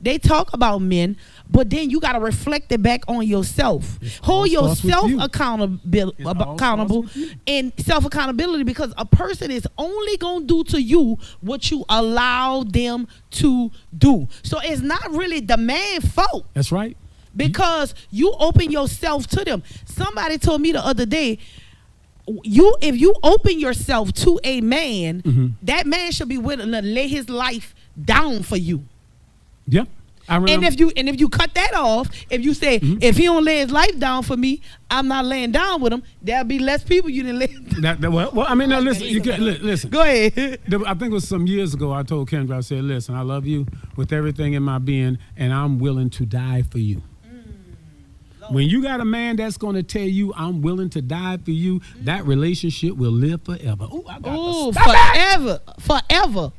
they talk about men, but then you got to reflect it back on yourself. Hold yourself accountable and self-accountability, because a person is only going to do to you what you allow them to do. So it's not really the man's fault. That's right. Because you open yourself to them. Somebody told me the other day, if you open yourself to a man, that man should be willing to lay his life down for you. Yeah. And if you cut that off, if you say, if he don't lay his life down for me, I'm not laying down with him, there'll be less people you didn't lay. Listen. Go ahead. I think it was some years ago I told Kendra, I said, listen, I love you with everything in my being, and I'm willing to die for you. When you got a man that's going to tell you, I'm willing to die for you, that relationship will live forever. Forever.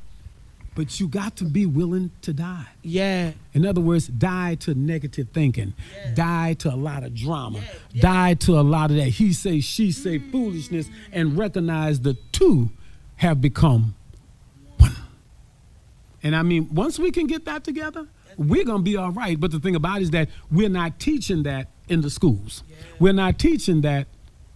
But you got to be willing to die. Yeah. In other words, die to negative thinking. Yeah. Die to a lot of drama. Yeah. Die to a lot of that he say, she say foolishness, and recognize the two have become one. And I mean, once we can get that together, we're going to be all right. But the thing about it is that we're not teaching that in the schools. Yeah. We're not teaching that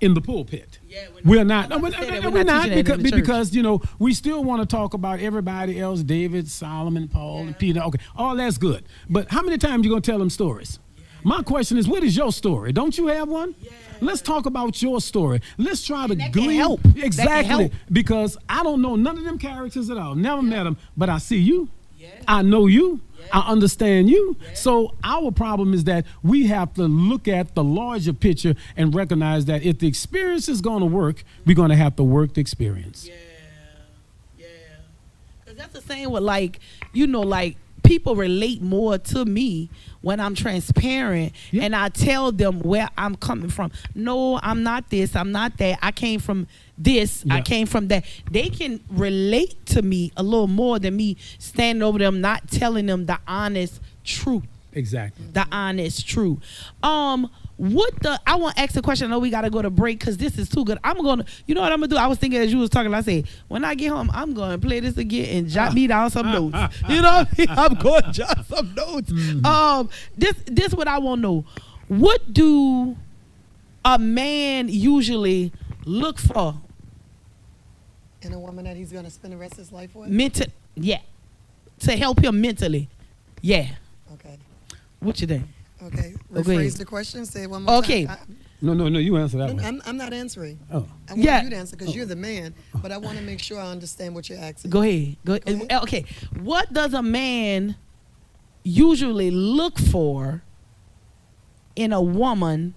in the pulpit. Yeah, we're not because we still want to talk about everybody else, David, Solomon, Paul, and Peter. Okay, all that's good. But how many times you going to tell them stories? My question is, what is your story? Don't you have one? Yeah. Let's talk about your story. Let's try to glean. Help. Exactly. Because I don't know none of them characters at all. Never met them, but I see you. Yeah. I know you. Yeah. I understand you. Yeah. So our problem is that we have to look at the larger picture and recognize that if the experience is going to work, we're going to have to work the experience. Yeah. Yeah. Because that's the same with like people relate more to me when I'm transparent and I tell them where I'm coming from. No, I'm not this, I'm not that. I came from this, I came from that. They can relate to me a little more than me standing over them, not telling them the honest truth. Exactly. The honest truth. I want to ask a question. I know we got to go to break because this is too good. You know what I'm going to do? I was thinking as you was talking, I said, when I get home, I'm going to play this again and jot me down some notes. You know what I mean? I'm going to jot some notes. This what I want to know. What do a man usually look for? In a woman that he's going to spend the rest of his life with? To help him mentally. Yeah. Okay. What you think? Okay. Rephrase the question. Say it one more time. No, you answer that one. I'm not answering. Oh. I want you to answer because you're the man, but I want to make sure I understand what you're asking. Go ahead. Okay. What does a man usually look for in a woman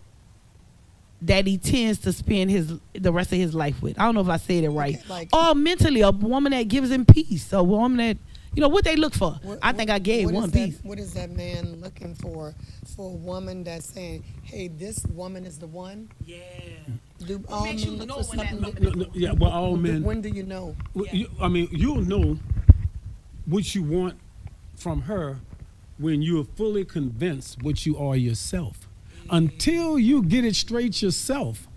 that he tends to spend the rest of his life with? I don't know if I said it right. Okay, or mentally, a woman that gives him peace, a woman that, what they look for. I think I gave one piece. What is that man looking for a woman that's saying, hey, this woman is the one? Yeah. Do all men look for something? Yeah, well, all men. When do you know? You'll know what you want from her when you're fully convinced what you are yourself. Yeah. Until you get it straight yourself,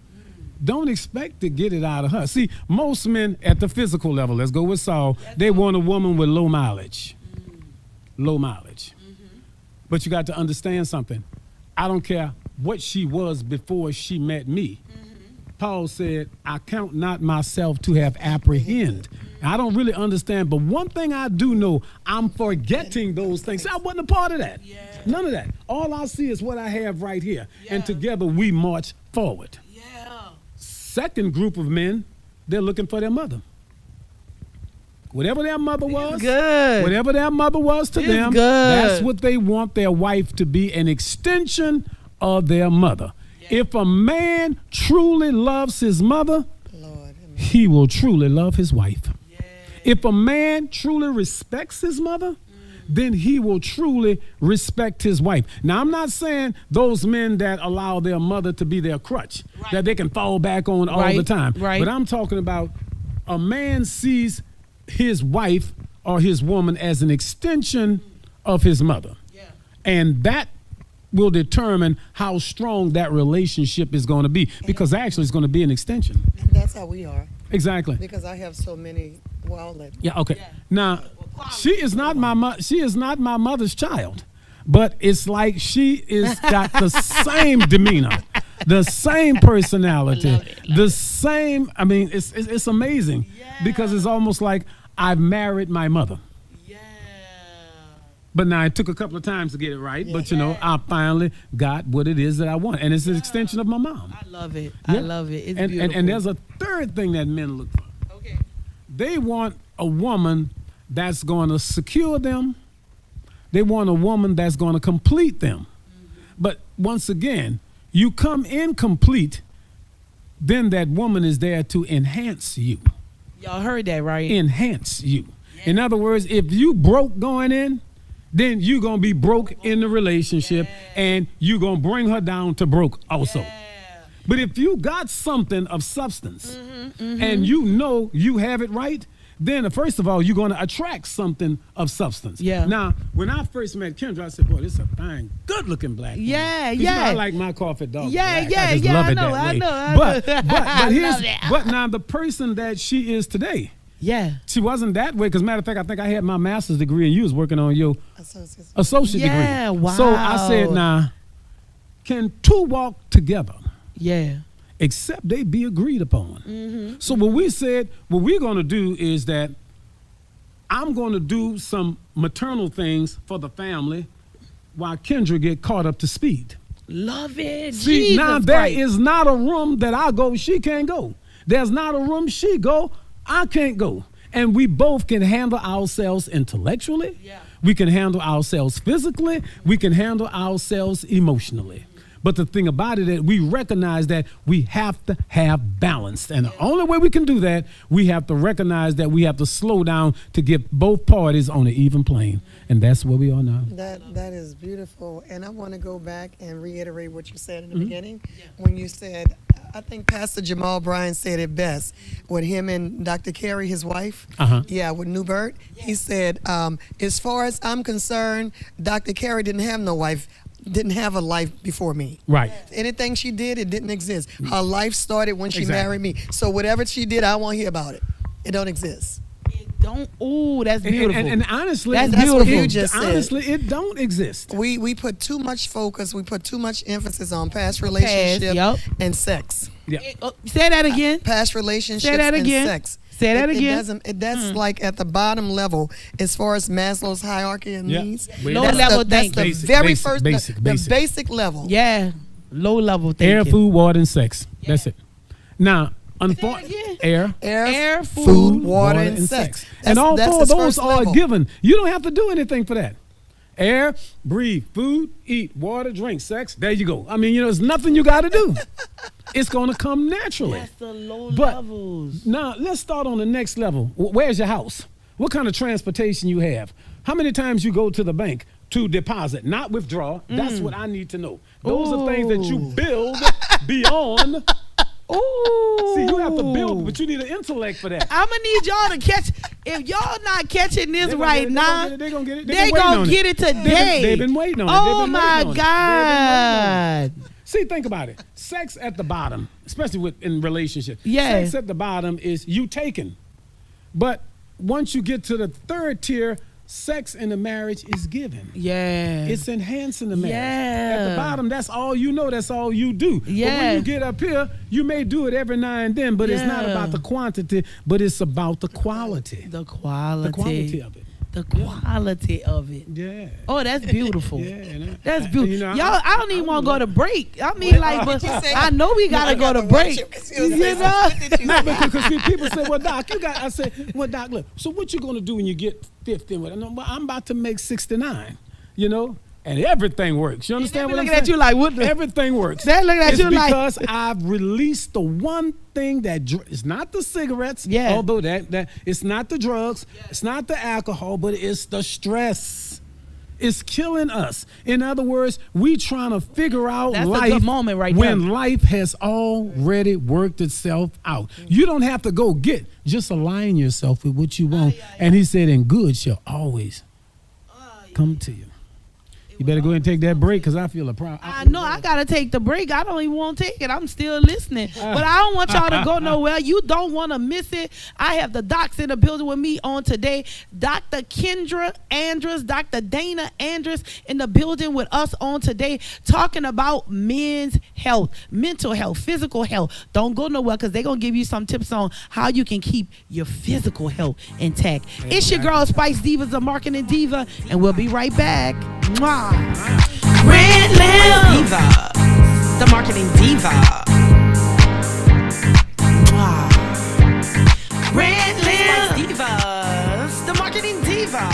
don't expect to get it out of her. See, most men at the physical level, let's go with Saul, they want a woman with low mileage. Low mileage. But you got to understand something. I don't care what she was before she met me. Paul said, I count not myself to have apprehended. I don't really understand, but one thing I do know, I'm forgetting those things. I wasn't a part of that. Yeah. None of that. All I see is what I have right here. Yeah. And together we march forward. Yeah. Second group of men, they're looking for their mother. Whatever their mother was, whatever their mother was to them, that's what they want their wife to be, an extension of their mother. Yeah. If a man truly loves his mother, he will truly love his wife. Yeah. If a man truly respects his mother, then he will truly respect his wife. Now, I'm not saying those men that allow their mother to be their crutch, that they can fall back on all the time. Right. But I'm talking about a man sees his wife or his woman as an extension of his mother. Yeah. And that will determine how strong that relationship is going to be, because actually it's going to be an extension. And that's how we are. Exactly. Because I have so many, okay. Yeah. Now, she is not my mother's child, but it's like she is got the same demeanor, the same personality, the same. I mean, it's amazing because it's almost like I've married my mother. Yeah. But now it took a couple of times to get it right, but I finally got what it is that I want, and it's an extension of my mom. I love it. I love it. It's beautiful. And there's a third thing that men look for. Okay. They want a woman that's going to secure them. They want a woman that's going to complete them. But once again, you come incomplete, then that woman is there to enhance you. Y'all heard that, right? Enhance you. Yeah. In other words, if you broke going in, then you're going to be broke in the relationship, and you're going to bring her down to broke also. Yeah. But if you got something of substance and you know you have it right, then first of all, you're going to attract something of substance. Yeah. Now, when I first met Kendra, I said, boy, this is a fine, good-looking black woman. Yeah. You know, I like my coffee dog black. I just love it that way. But now the person that she is today, she wasn't that way. Because matter of fact, I think I had my master's degree and you was working on your associate degree. Yeah, wow. So I said, now, can two walk together? Yeah. Except they be agreed upon. So what we said, what we're going to do is that I'm going to do some maternal things for the family while Kendra get caught up to speed. Love it. See, Jesus now there Christ. is not a room that I go, she can't go. There's not a room she go, I can't go. And we both can handle ourselves intellectually. Yeah. We can handle ourselves physically. We can handle ourselves emotionally. But the thing about it is we recognize that we have to have balance. And the only way we can do that, we have to recognize that we have to slow down to get both parties on an even plane. And that's where we are now. That is beautiful. And I want to go back and reiterate what you said in the beginning when you said, I think Pastor Jamal Bryan said it best with him and Dr. Carey, his wife. Yeah, with Newbert. He said, as far as I'm concerned, Dr. Carey didn't have no wife. Didn't have a life before me. Right. Anything she did, it didn't exist. Her life started when she married me. So whatever she did, I won't hear about it. It don't exist. It don't. Ooh, that's beautiful. And honestly, that's beautiful. What you just said. Honestly, it don't exist. We put too much focus. We put too much emphasis on past relationship and sex. Yeah. Say that again. Past relationships Say that again. and sex. Say that again. That's like at the bottom level as far as Maslow's hierarchy of needs. Low level That's thinking. the very Basic, first, basic, the basic. basic level. Yeah. Low level thinking. Air, food, water, and sex. That's it. Now, unfortunately, air, food, water, and sex. And all that's four of his those first are level. given. You don't have to do anything for that. Air, breathe, food, eat, water, drink, sex. There you go. I mean, there's nothing you got to do. It's going to come naturally. That's the low levels. Now, let's start on the next level. Where's your house? What kind of transportation you have? How many times you go to the bank to deposit, not withdraw? That's what I need to know. Those are things that you build beyond. Ooh. See, you have to build, but you need an intellect for that. I'm gonna need y'all to catch. If y'all not catching this right now, they're gonna get it. They're gonna get it today. They've been waiting on it. Oh my God. See, think about it. Sex at the bottom, especially in relationships. Yes. Sex at the bottom is you taking. But once you get to the third tier, sex in the marriage is given. Yeah. It's enhancing the marriage. Yeah. At the bottom, that's all you know. That's all you do. Yeah. But when you get up here, you may do it every now and then, but it's not about the quantity, but it's about the quality. The quality. The quality of it. The quality of it. Yeah. Oh, that's beautiful. Yeah. That's beautiful. Y'all, I don't even want to go to break. I mean, but I know we got to go to break. You know? Because see, people say, well, Doc, I say, well, Doc, look, so what you going to do when you get 50? Well, I'm about to make 69, and everything works. You understand what I'm saying? Looking at you like, what? Everything works. They're looking at you like. Because I've released the one thing that it's not the cigarettes, although that it's not the drugs, it's not the alcohol, but it's the stress. It's killing us. In other words, we trying to figure out That's life a good moment right when there. life has already worked itself out. You don't have to go get, just align yourself with what you want. And he said, and good shall always come to you. You better go ahead and take that break because I feel a problem. I know I gotta take the break. I don't even want to take it. I'm still listening, but I don't want y'all to go nowhere. You don't want to miss it. I have the docs in the building with me on today. Dr. Kendra Andrus, Dr. Dana Andrus in the building with us on today, talking about men's health, mental health, physical health. Don't go nowhere because they're gonna give you some tips on how you can keep your physical health intact. It's your girl Spice Divas, the marketing diva, and we'll be right back. Mwah. RedLip Diva, the marketing diva. Wow. RedLip Divas, the marketing diva.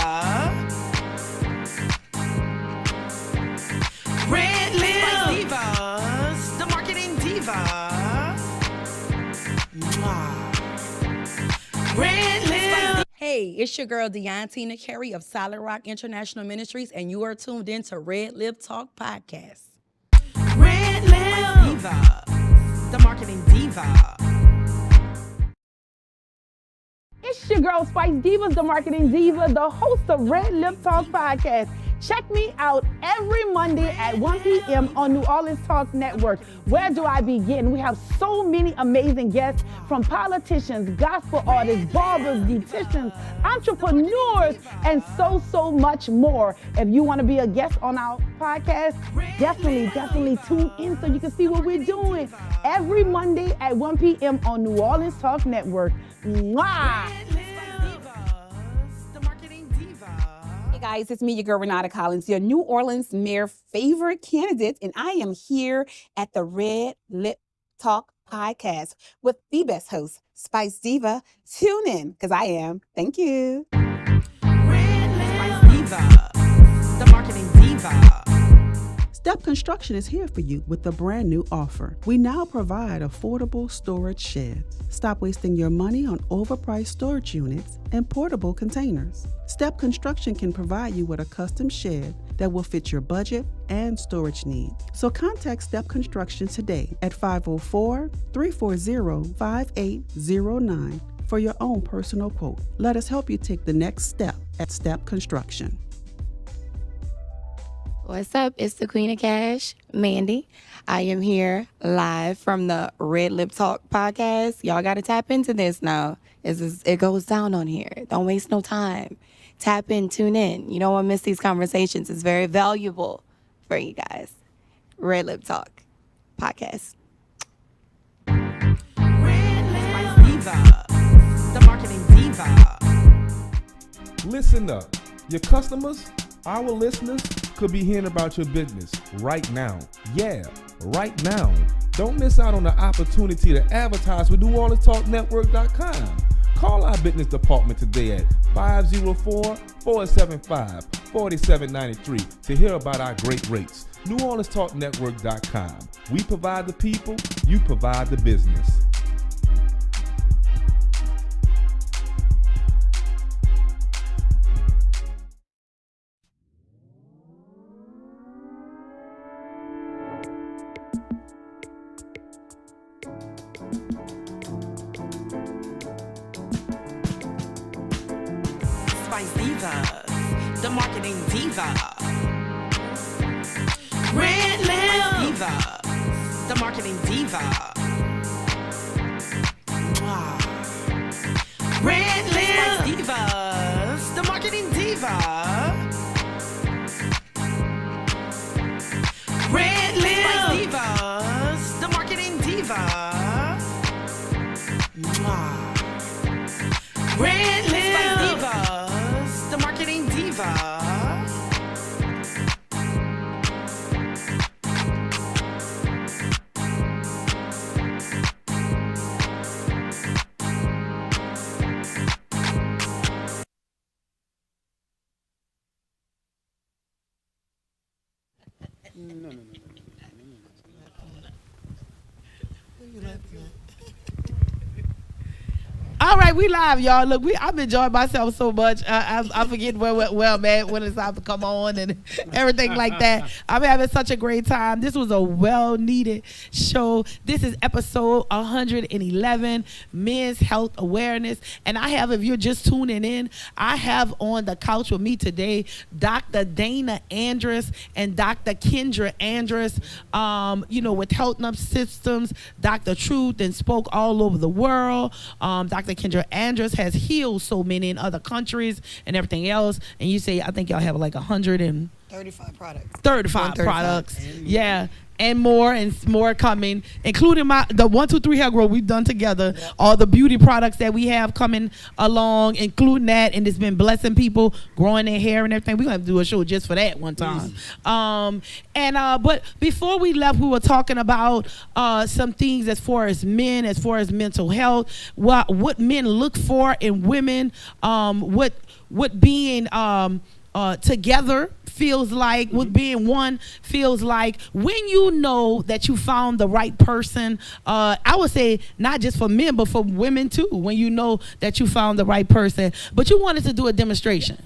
RedLip Divas, the marketing diva. Wow. RedLip. Hey, it's your girl Deontina Carey of Solid Rock International Ministries, and you are tuned in to RedLip Talk Podcast. RedLip Diva, the marketing diva. It's your girl Spice Divas, the marketing diva, the host of RedLip Talk Podcast. Check me out every Monday at 1 p.m. on New Orleans Talk Network. Where do I begin? We have so many amazing guests, from politicians, gospel artists, barbers, beauticians, entrepreneurs, and so much more. If you want to be a guest on our podcast, definitely tune in so you can see what we're doing every Monday at 1 p.m. on New Orleans Talk Network. Mwah! Guys, it's me, your girl Renata Collins, your New Orleans mayor favorite candidate, and I am here at the Red Lip Talk podcast with the best host, Spice Diva. Tune in, because I am. Thank you. Spice Diva, the marketing diva. Step Construction is here for you with a brand new offer. We now provide affordable storage sheds. Stop wasting your money on overpriced storage units and portable containers. Step Construction can provide you with a custom shed that will fit your budget and storage needs. So contact Step Construction today at 504-340-5809 for your own personal quote. Let us help you take the next step at Step Construction. What's up? It's the Queen of Cash, Mandy. I am here live from the Red Lip Talk podcast. Y'all got to tap into this now. It goes down on here. Don't waste no time. Tap in, tune in. You don't want to miss these conversations. It's very valuable for you guys. Red Lip Talk podcast. Spice Diva, the marketing diva. Listen up. Your customers, our listeners, could be hearing about your business right now. Yeah, right now. Don't miss out on the opportunity to advertise with NewOrleansTalkNetwork.com. Call our business department today at 504-475-4793 to hear about our great rates. NewOrleansTalkNetwork.com. We provide the people, you provide the business. Spice Divas, the marketing diva. RedLip Diva, the marketing diva. RedLip Divas, the marketing diva. RedLip Divas, the marketing diva. RedLip Divas, the marketing diva. All right, we live, y'all. Look, I've enjoyed myself so much. I forget where I'm at when it's time to come on and everything like that. I'm having such a great time. This was a well-needed show. This is episode 111, Men's Health Awareness. And I have, if you're just tuning in, I have on the couch with me today Dr. Dana Andrus and Dr. Kendra Andrus, with Health Up Systems, Dr. Truth, and spoke all over the world. Dr. Kendra Andrus has healed so many in other countries and everything else. And you say, I think y'all have like 35 products. 35 products. Yeah. And more coming, including the 1-2-3 Hair Grow we've done together. Yep. All the beauty products that we have coming along, including that, and it's been blessing people, growing their hair and everything. We're gonna have to do a show just for that one time. But before we left, we were talking about some things as far as men, as far as mental health, what men look for in women, what being together feels like, what being one feels like, when you know that you found the right person. I would say not just for men, but for women too, when you know that you found the right person. But you wanted to do a demonstration.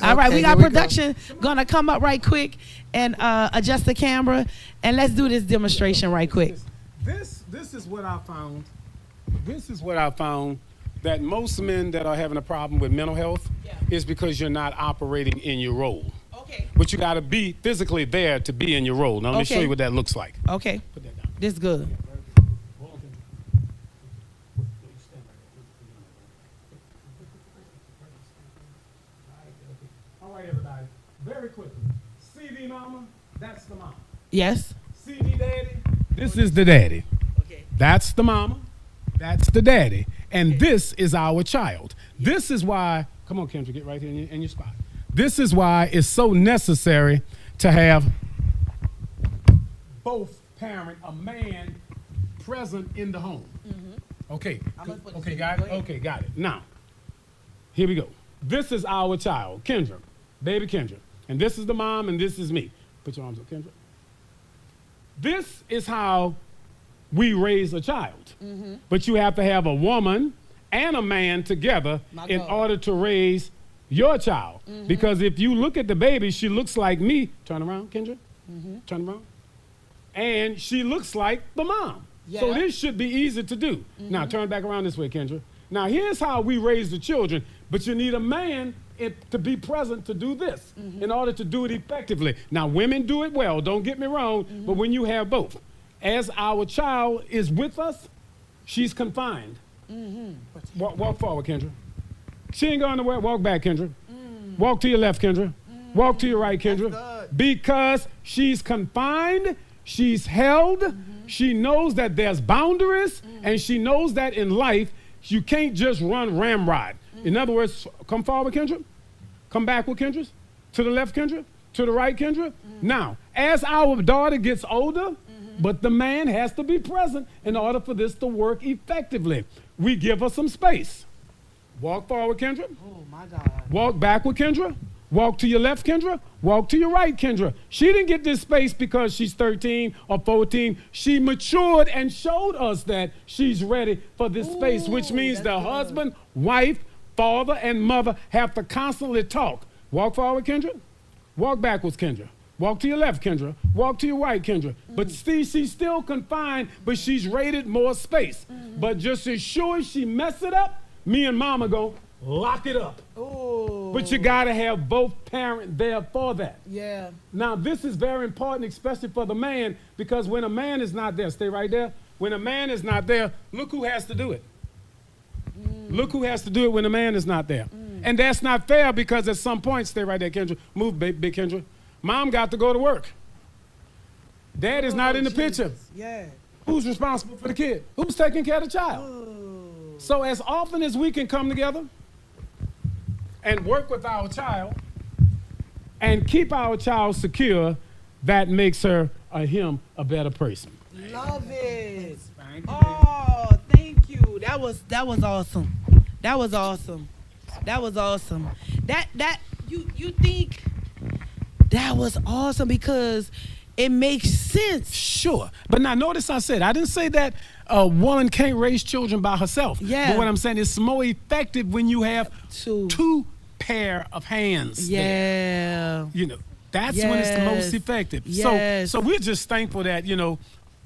All right, we got production gonna come up right quick and adjust the camera, and let's do this demonstration right quick. This is what I found. This is what I found. That most men that are having a problem with mental health is because you're not operating in your role. Okay. But you got to be physically there to be in your role. Now, let me show you what that looks like. Okay. Put that down. This is good. All right, everybody. Very quickly. CV mama, that's the mama. Yes. CV daddy, this is the daddy. Okay. That's the mama. That's the daddy. And this is our child. This is why, come on, Kendra, get right here in your spot. This is why it's so necessary to have both parent, a man present in the home. Okay, okay, got it? Okay, got it. Now, here we go. This is our child, Kendra, baby Kendra. And this is the mom, and this is me. Put your arms up, Kendra. This is how we raise a child. But you have to have a woman and a man together in order to raise your child. Because if you look at the baby, she looks like me. Turn around, Kendra. Turn around. And she looks like the mom. So this should be easy to do. Now, turn back around this way, Kendra. Now, here's how we raise the children, but you need a man to be present to do this in order to do it effectively. Now, women do it well, don't get me wrong, but when you have both, as our child is with us, she's confined. Walk forward, Kendra. She ain't going nowhere. Walk back, Kendra. Walk to your left, Kendra. Walk to your right, Kendra. Because she's confined, she's held, she knows that there's boundaries, and she knows that in life, you can't just run ramrod. In other words, come forward, Kendra. Come back with Kendra. To the left, Kendra. To the right, Kendra. Now, as our daughter gets older, but the man has to be present in order for this to work effectively. We give her some space. Walk forward, Kendra. Oh, my God. Walk back with Kendra. Walk to your left, Kendra. Walk to your right, Kendra. She didn't get this space because she's 13 or 14. She matured and showed us that she's ready for this space, which means the husband, wife, father, and mother have to constantly talk. Walk forward, Kendra. Walk backwards, Kendra. Walk to your left, Kendra. Walk to your right, Kendra. But see, she's still confined, but she's rated more space. But just as sure as she mess it up, me and mama go lock it up. But you gotta have both parents there for that. Yeah. Now, this is very important, especially for the man, because when a man is not there, stay right there. When a man is not there, look who has to do it. Look who has to do it when a man is not there. And that's not fair because at some point, stay right there, Kendra. Move, big Kendra. Mom got to go to work. Dad is not in the picture. Yeah. Who's responsible for the kid? Who's taking care of the child? So as often as we can come together and work with our child and keep our child secure, that makes her or him a better person. Love it. Thank you. Oh, thank you. That was awesome. That was awesome. That was awesome. That you think that was awesome because it makes sense. Sure. But now notice I said, I didn't say that a woman can't raise children by herself. Yeah. But what I'm saying is it's more effective when you have two pair of hands. Yeah. There. You know, that's when it's the most effective. Yes. So we're just thankful that, you know,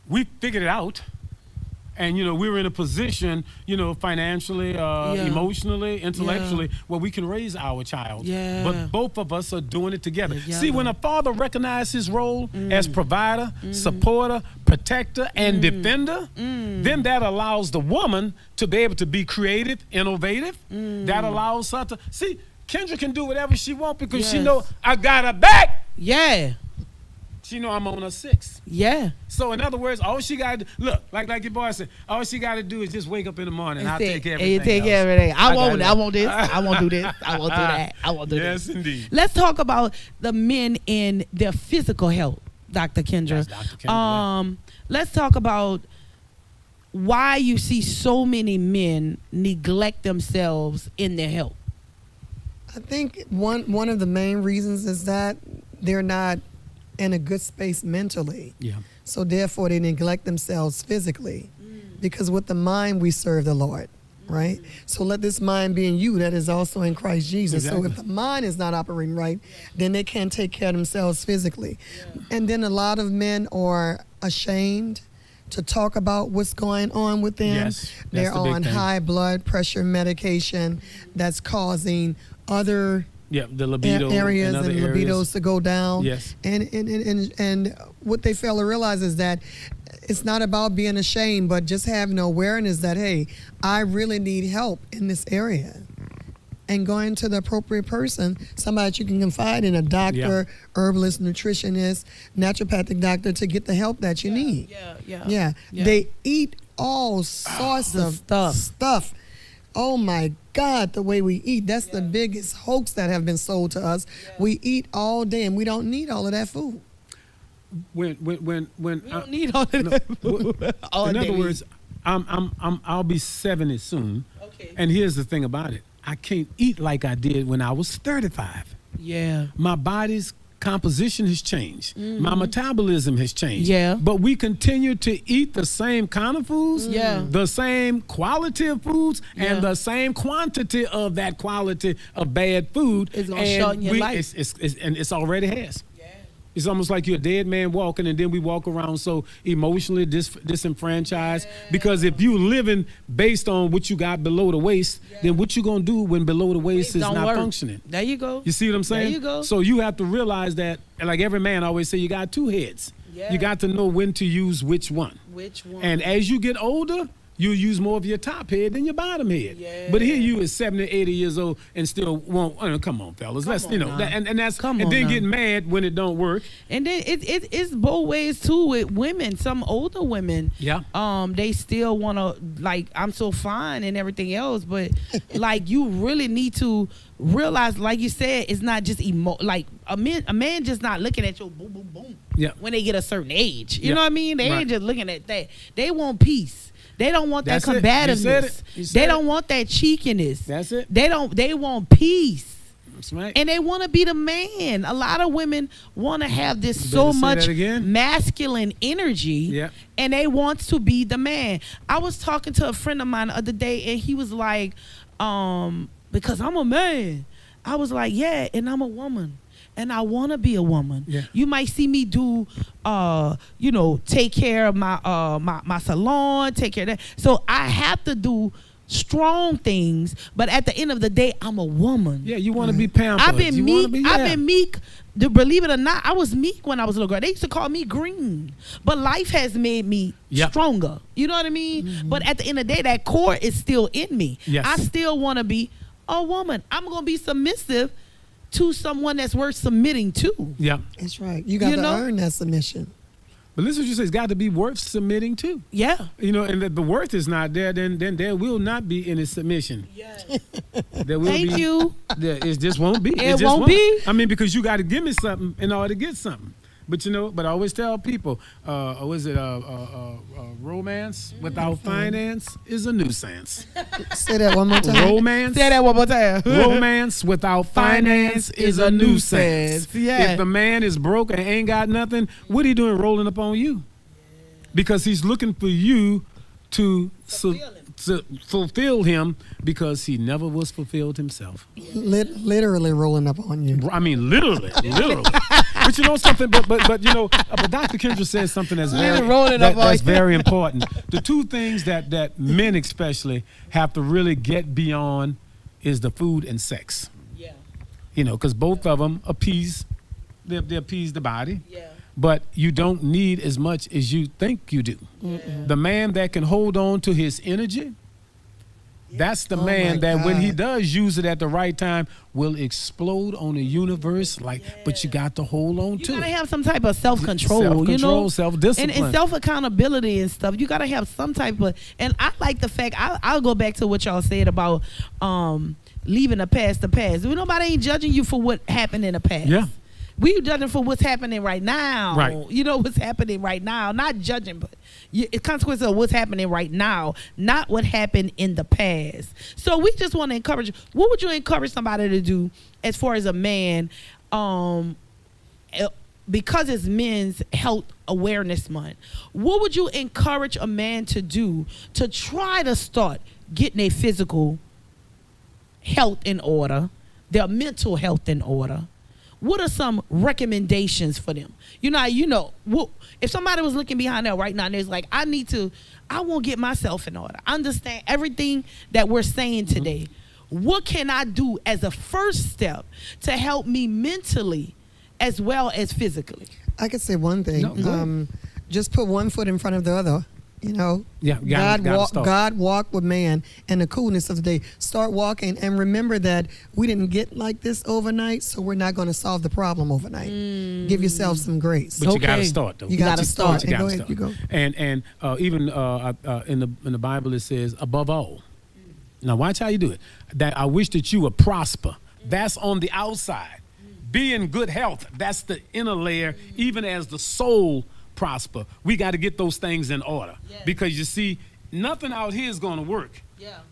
we figured it out. And, you know, we were in a position, you know, financially, emotionally, intellectually, where we can raise our child. Yeah. But both of us are doing it together. See, when a father recognizes his role as provider, supporter, protector, and defender, then that allows the woman to be able to be creative, innovative. That allows her to, see, Kendra can do whatever she wants because she know I got her back. Yeah. She know I'm on her 6. Yeah. So in other words, all she got to look like your boy said. All she got to do is just wake up in the morning. And I'll take care of everything. And you take care of everything. I won't this. I won't do this. I won't do that. I won't do this. Yes, indeed. Let's talk about the men in their physical health, Dr. Kendra. Yes, Dr. Kendra. Let's talk about why you see so many men neglect themselves in their health. I think one of the main reasons is that they're not in a good space mentally. Yeah. So therefore they neglect themselves physically. Because with the mind we serve the Lord, right? So let this mind be in you that is also in Christ Jesus. Exactly. So if the mind is not operating right, then they can't take care of themselves physically. And then a lot of men are ashamed to talk about what's going on with them. Yes, that's They're the big on thing. high blood pressure medication that's causing other the libido areas and other and areas. libidos to go down. Yes. And what they fail to realize is that it's not about being ashamed, but just having awareness that, hey, I really need help in this area. And going to the appropriate person, somebody that you can confide in, a doctor, herbalist, nutritionist, naturopathic doctor, to get the help that you need. Yeah. They eat all sorts of stuff. Oh my God, the way we eat. That's the biggest hoax that have been sold to us. We eat all day and we don't need all of that food. When We don't need all of that food. All in day. other words, I'll be 70 soon. Okay. And here's the thing about it. I can't eat like I did when I was 35. Yeah. My body's composition has changed. My metabolism has changed. Yeah. But we continue to eat the same kind of foods, the same quality of foods, and the same quantity of that quality of bad food. It's gonna shorten your life. It's already has. It's almost like you're a dead man walking, and then we walk around so emotionally disenfranchised. Because if you living based on what you got below the waist, then what you gonna do when below the waist is not functioning? There you go. You see what I'm saying? There you go. So you have to realize that, like every man always say, you got two heads. Yeah. You got to know when to use which one. Which one? And as you get older, you use more of your top head than your bottom head. Yeah. But here you is 70, 80 years old and still won't. Come on, fellas. Let's then get mad when it don't work. And then it's both ways too with women. Some older women, they still want to, like, I'm so fine and everything else, but like you really need to realize, like you said, it's not just like a man just not looking at your boom boom boom. Yeah. When they get a certain age, you know what I mean? They Right. ain't just looking at that. They want peace. They don't want That's that it. You said combativeness. it. You said They it. don't want that cheekiness. That's it. They want peace. That's right. And they want to be the man. A lot of women want to have this You so better say much that again. masculine energy, and they want to be the man. I was talking to a friend of mine the other day, and he was like, because I'm a man. I was like, yeah, and I'm a woman. And I want to be a woman. Yeah. You might see me do, take care of my salon, take care of that. So I have to do strong things, but at the end of the day, I'm a woman. Yeah, you want to be pampered. I've been You meek. wanna be- I've yeah. been meek. Believe it or not, I was meek when I was a little girl. They used to call me green, but life has made me stronger. You know what I mean? But at the end of the day, that core is still in me. Yes. I still want to be a woman. I'm gonna be submissive to someone that's worth submitting to. Yeah. That's right. You got to earn that submission. But listen what you say. It's got to be worth submitting to. Yeah. And if the worth is not there, then there will not be any submission. Yeah. There will Thank be, you. It just won't be. It just won't be. I mean, because you got to give me something in order to get something. But but I always tell people, romance without finance is a nuisance. Say that one more time. Romance. Say that one more time. Romance without finance is a nuisance. Yeah. If the man is broke and ain't got nothing, what he doing rolling up on you? Because he's looking for you to fulfill him because he never was fulfilled himself. Literally rolling up on you. I mean, literally. But you know something, but Dr. Kendra says something that's very important. The two things that men especially have to really get beyond is the food and sex. Yeah. Because both of them appease the body. Yeah. But you don't need as much as you think you do. The man that can hold on to his energy, that's the man that when he does use it at the right time will explode on the universe. But you got to hold on to it. You gotta have some type of self-control, Self-control, self-discipline. and self-accountability and stuff. You gotta have some type of, and I like the fact, I'll go back to what y'all said about leaving the past. Nobody ain't judging you for what happened in the past. Yeah. We judging for what's happening right now. Right. You know what's happening right now. Not judging, but it's consequences of what's happening right now, not what happened in the past. So we just want to encourage. What would you encourage somebody to do as far as a man? Because it's Men's Health Awareness Month, what would you encourage a man to do to try to start getting their physical health in order, their mental health in order? What are some recommendations for them? If somebody was looking behind that right now and there's like, I won't get myself in order. Understand everything that we're saying today. What can I do as a first step to help me mentally as well as physically? I could say one thing. Just put one foot in front of the other. God walked with man and the coolness of the day. Start walking and remember that we didn't get like this overnight, so we're not going to solve the problem overnight. Give yourself some grace. But you got to start, though. You got to start. You Go gotta ahead, start. you go. And even in the Bible it says, above all. Now watch how you do it. That I wish that you would prosper. That's on the outside. Be in good health. That's the inner layer. Even as the soul prosper, we got to get those things in order. Because you see, nothing out here is going to work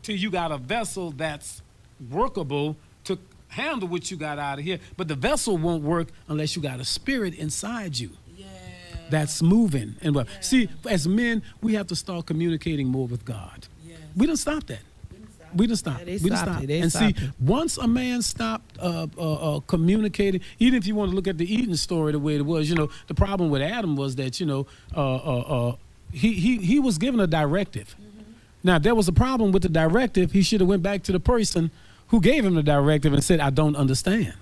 till you got a vessel that's workable to handle what you got out of here. But the vessel won't work unless you got a spirit inside you that's moving. And well, see, as men, we have to start communicating more with God. We don't stop that. We done stopped. Yeah, We done stopped. And see, once a man stopped communicating, even if you want to look at the Eden story the way it was, you know, the problem with Adam was that, you know, he was given a directive. Now, there was a problem with the directive. He should have went back to the person who gave him the directive and said, I don't understand.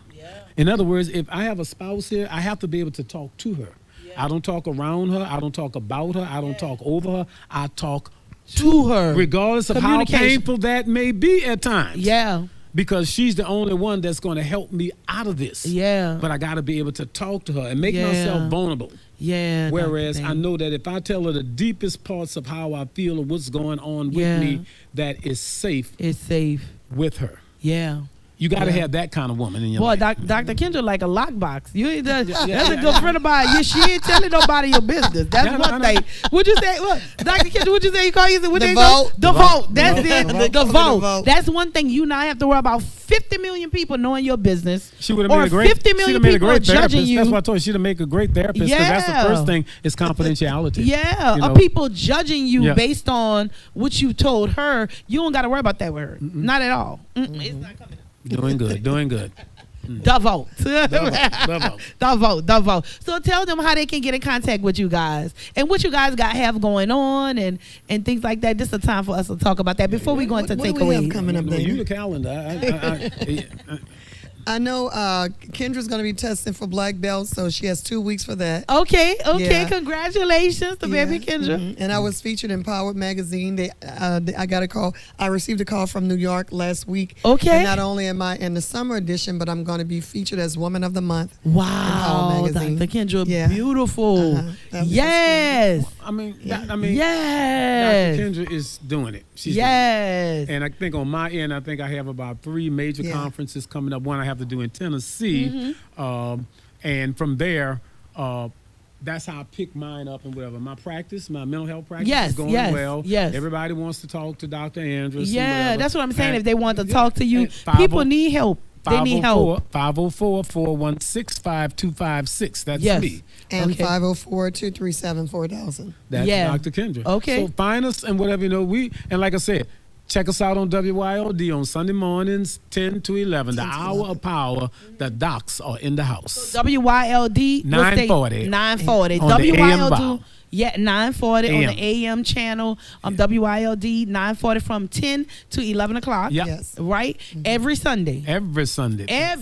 In other words, if I have a spouse here, I have to be able to talk to her. I don't talk around her. I don't talk about her. I don't talk over her. I talk to her, regardless of how painful that may be at times. Yeah. Because she's the only one that's going to help me out of this. Yeah. But I got to be able to talk to her and make myself vulnerable. Yeah. Whereas I know that if I tell her the deepest parts of how I feel or what's going on with me, that is safe. It's safe with her. Yeah. You got to have that kind of woman in your life. Boy, Dr. Kendra like a lockbox. You ain't that's a good friend of mine. She ain't telling nobody your business. That's one thing. What'd you say? What, Dr. Kendra, what'd you say you call you? What The vote. The vote. That's it. The vote. vote. That's one thing you not have to worry about 50 million people knowing your business. She would have made a great 50 million people judging you. That's why I told you she'd make a great therapist. Because that's the first thing is confidentiality. Yeah. You know? People judging you based on what you told her. You don't got to worry about that with her. Not at all. It's not coming. Doing good. The vote. The vote. So tell them how they can get in contact with you guys and what you guys have going on and things like that. This is a time for us to talk about that before we go into takeaways. Coming up, you the calendar. I know Kendra's going to be testing for black belts, so she has 2 weeks for that. Okay. Congratulations to baby Kendra. And I was featured in Power Magazine. I got a call. I received a call from New York last week. Okay. And not only am I in the summer edition, but I'm going to be featured as Woman of the Month. Wow. In Power Magazine. Dr. Kendra, beautiful. Yes. Yes. Dr. Kendra is doing it. She's doing it. And I think on my end, I think I have about 3 major conferences coming up. One I have to do in Tennessee. And from there, that's how I pick mine up and whatever. My practice, my mental health practice is going well. Yes. Everybody wants to talk to Dr. Andrews. Yeah, that's what I'm saying. If they want to talk to you, people need help. They need help. 504-416-5256. That's me. And 504-237-4000. That's Dr. Kendra. Okay. So find us and whatever, you know, and like I said, check us out on WYLD on Sunday mornings, 10 to 11. The hour of power. The docs are in the house. So WYLD 940. 940. On the AM dial. 940 on the AM channel. WYLD 940 from 10 to 11 o'clock. Yep. Yes. Right? Every Sunday. Every Sunday. I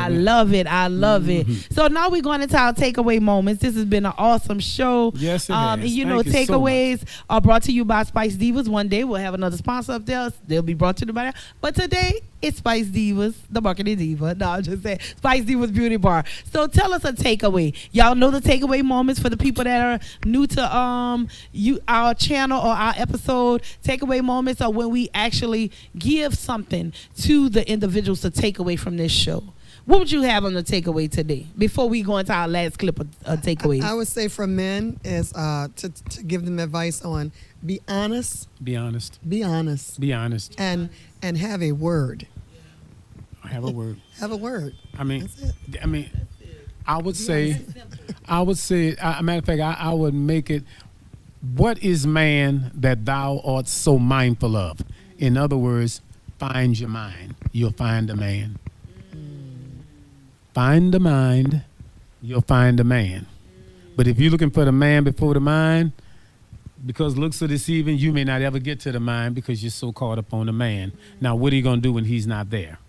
love it. it. So now we're going into our takeaway moments. This has been an awesome show. Yes, it has. is. You know, takeaways are brought to you by Spice Divas. One day we'll have another sponsor up there. They'll be brought to you by that. But today it's Spice Divas, the marketing diva. No, I'm just saying Spice Divas Beauty Bar. So tell us a takeaway. Y'all know the takeaway moments for the people that are new to our channel or our episode. Takeaway moments are when we actually give something to the individuals to take away from this show. What would you have on the takeaway today before we go into our last clip of takeaways? I would say for men is to give them advice on be honest. And have a word. Have a word. Have a word. I would say, matter of fact, I would make it, what is man that thou art so mindful of? In other words, find your mind. You'll find a man. Find the mind, you'll find a man. But if you're looking for the man before the mind, because looks are deceiving, you may not ever get to the mind because you're so caught up on the man. Now, what are you going to do when he's not there?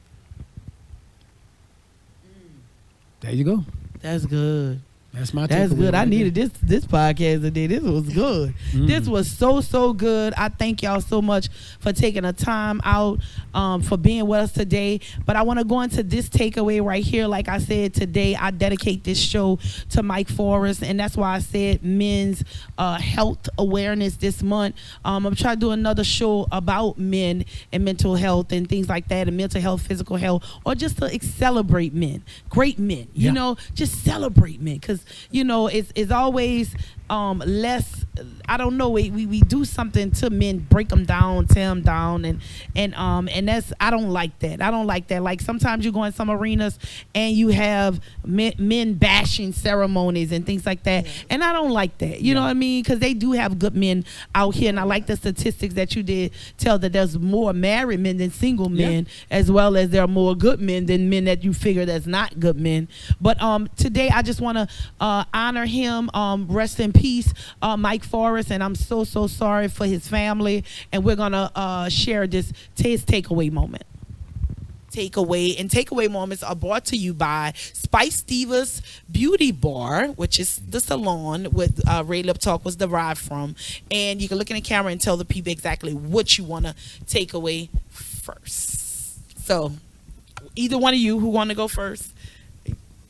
There you go. That's good. That's good. I needed this podcast today. This was good. This was so good. I thank y'all so much for taking the time out, for being with us today. But I want to go into this takeaway right here. Like I said, today I dedicate this show to Mike Forrest, and that's why I said men's health awareness this month. I'm trying to do another show about men and mental health and things like that, and mental health, physical health, or just to celebrate men, great men. You know, just celebrate men, because it's always less. I don't know. We do something to men, break them down, tear them down, and that's, I don't like that. I don't like that. Like sometimes you go in some arenas and you have men bashing ceremonies and things like that, and I don't like that. You know what I mean? Because they do have good men out here, and I like the statistics that you did tell, that there's more married men than single men, as well as there are more good men than men that you figure that's not good men. But today I just want to honor him. Rest in peace, Mike Forrest, and I'm so sorry for his family. And we're gonna share his takeaway moment. Takeaway moments are brought to you by Spice Divas Beauty Bar, which is the salon with RedLip Talk was derived from. And you can look in the camera and tell the people exactly what you want to take away first. So either one of you who want to go first.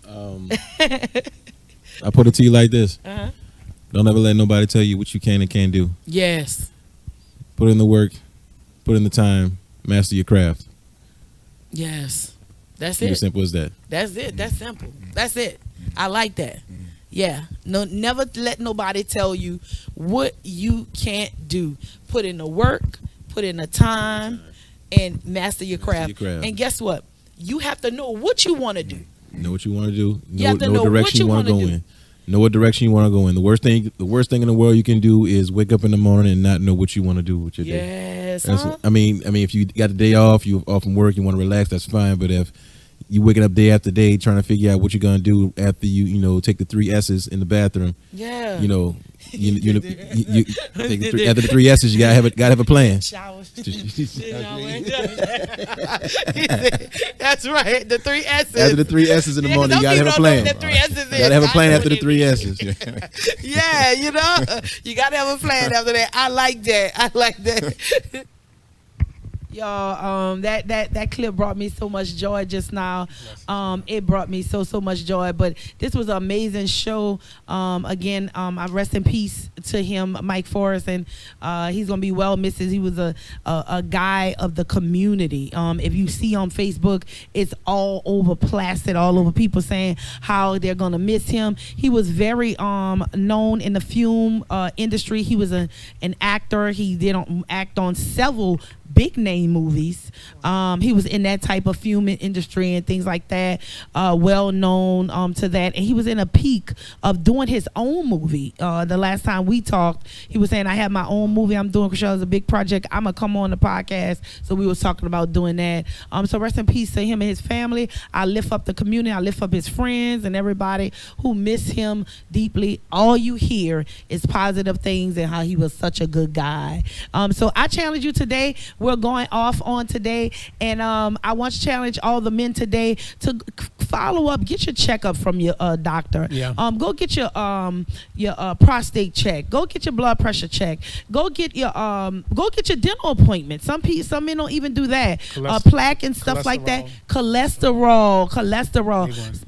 I put it to you like this. Don't ever let nobody tell you what you can and can't do. Yes. Put in the work, put in the time, master your craft. Yes. That's It's it. as simple as that. That's it. That's simple. That's it. I like that. Yeah. No, never let nobody tell you what you can't do. Put in the work, put in the time, and master your craft. And guess what? You have to know what you want to do. Know what you want to do. You have to know direction what you want to go do. in. Know what direction you want to go in. The worst thing in the world you can do is wake up in the morning and not know what you want to do with your day. Yes. I mean, if you got the day off, you off from work, you want to relax, that's fine. But if you waking up day after day trying to figure out what you're gonna do after you take the 3 S's in the bathroom, yeah, you take after the 3 S's, you gotta have a plan. That's right. The 3 S's. After the 3 S's in the morning, you gotta have a plan. You gotta have a plan after the 3 S's. Yeah, you gotta have a plan after that. I like that. Y'all, that clip brought me so much joy just now. It brought me so much joy. But this was an amazing show. Again, I rest in peace to him, Mike Forrest, and he's gonna be well missed. He was a guy of the community. If you see on Facebook, it's all over, plastered all over, people saying how they're gonna miss him. He was very known in the film industry. He was an actor. He did act on several big name movies. He was in that type of film industry and things like that, well known to that. And he was in a peak of doing his own movie. The last time we talked, he was saying, I have my own movie I'm doing, because it's a big project. I'm gonna come on the podcast. So we was talking about doing that. So rest in peace to him and his family. I lift up the community. I lift up his friends and everybody who miss him deeply. All you hear is positive things and how he was such a good guy. So I challenge you today. We're going off on today, and I want to challenge all the men today to follow up, get your checkup from your doctor. Yeah. Go get your prostate check. Go get your blood pressure check. Go get your dental appointment. Some men don't even do that. Plaque and stuff like that. Cholesterol.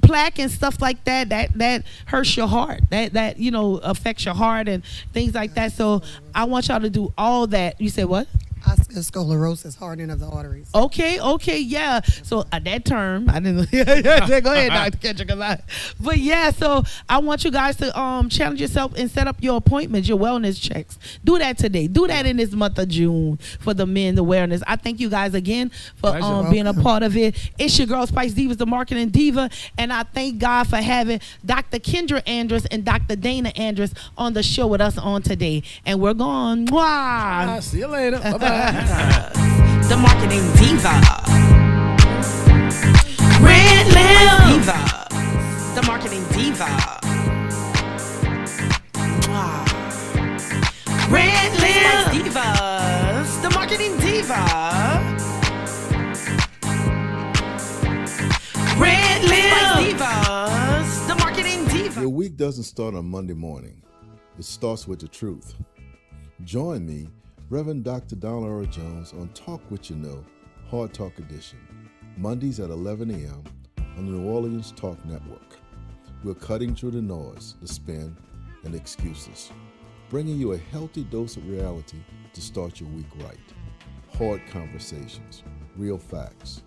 Plaque and stuff like that. That hurts your heart. That affects your heart and things like that. So I want y'all to do all that. You said what? Sclerosis, hardening of the arteries. Okay, yeah. So that term, I didn't. Go ahead, Dr. Kendrick. But yeah, so I want you guys to challenge yourself and set up your appointments, your wellness checks. Do that today. Do that in this month of June for the men's awareness. I thank you guys again for being a part of it. It's your girl Spice Divas, the marketing diva, and I thank God for having Dr. Kendra Andrus and Dr. Dana Andrus on the show with us on today. And we're gone. Mwah. See you later. Bye-bye. The marketing diva. RedLip diva. The marketing diva. RedLip divas. The marketing diva. RedLip divas. The marketing diva. Your week doesn't start on Monday morning. It starts with the truth. Join me, Reverend Dr. Dollar Jones, on Talk What You Know, Hard Talk Edition, Mondays at 11 a.m. on the New Orleans Talk Network. We're cutting through the noise, the spin, and excuses, bringing you a healthy dose of reality to start your week right. Hard conversations, real facts,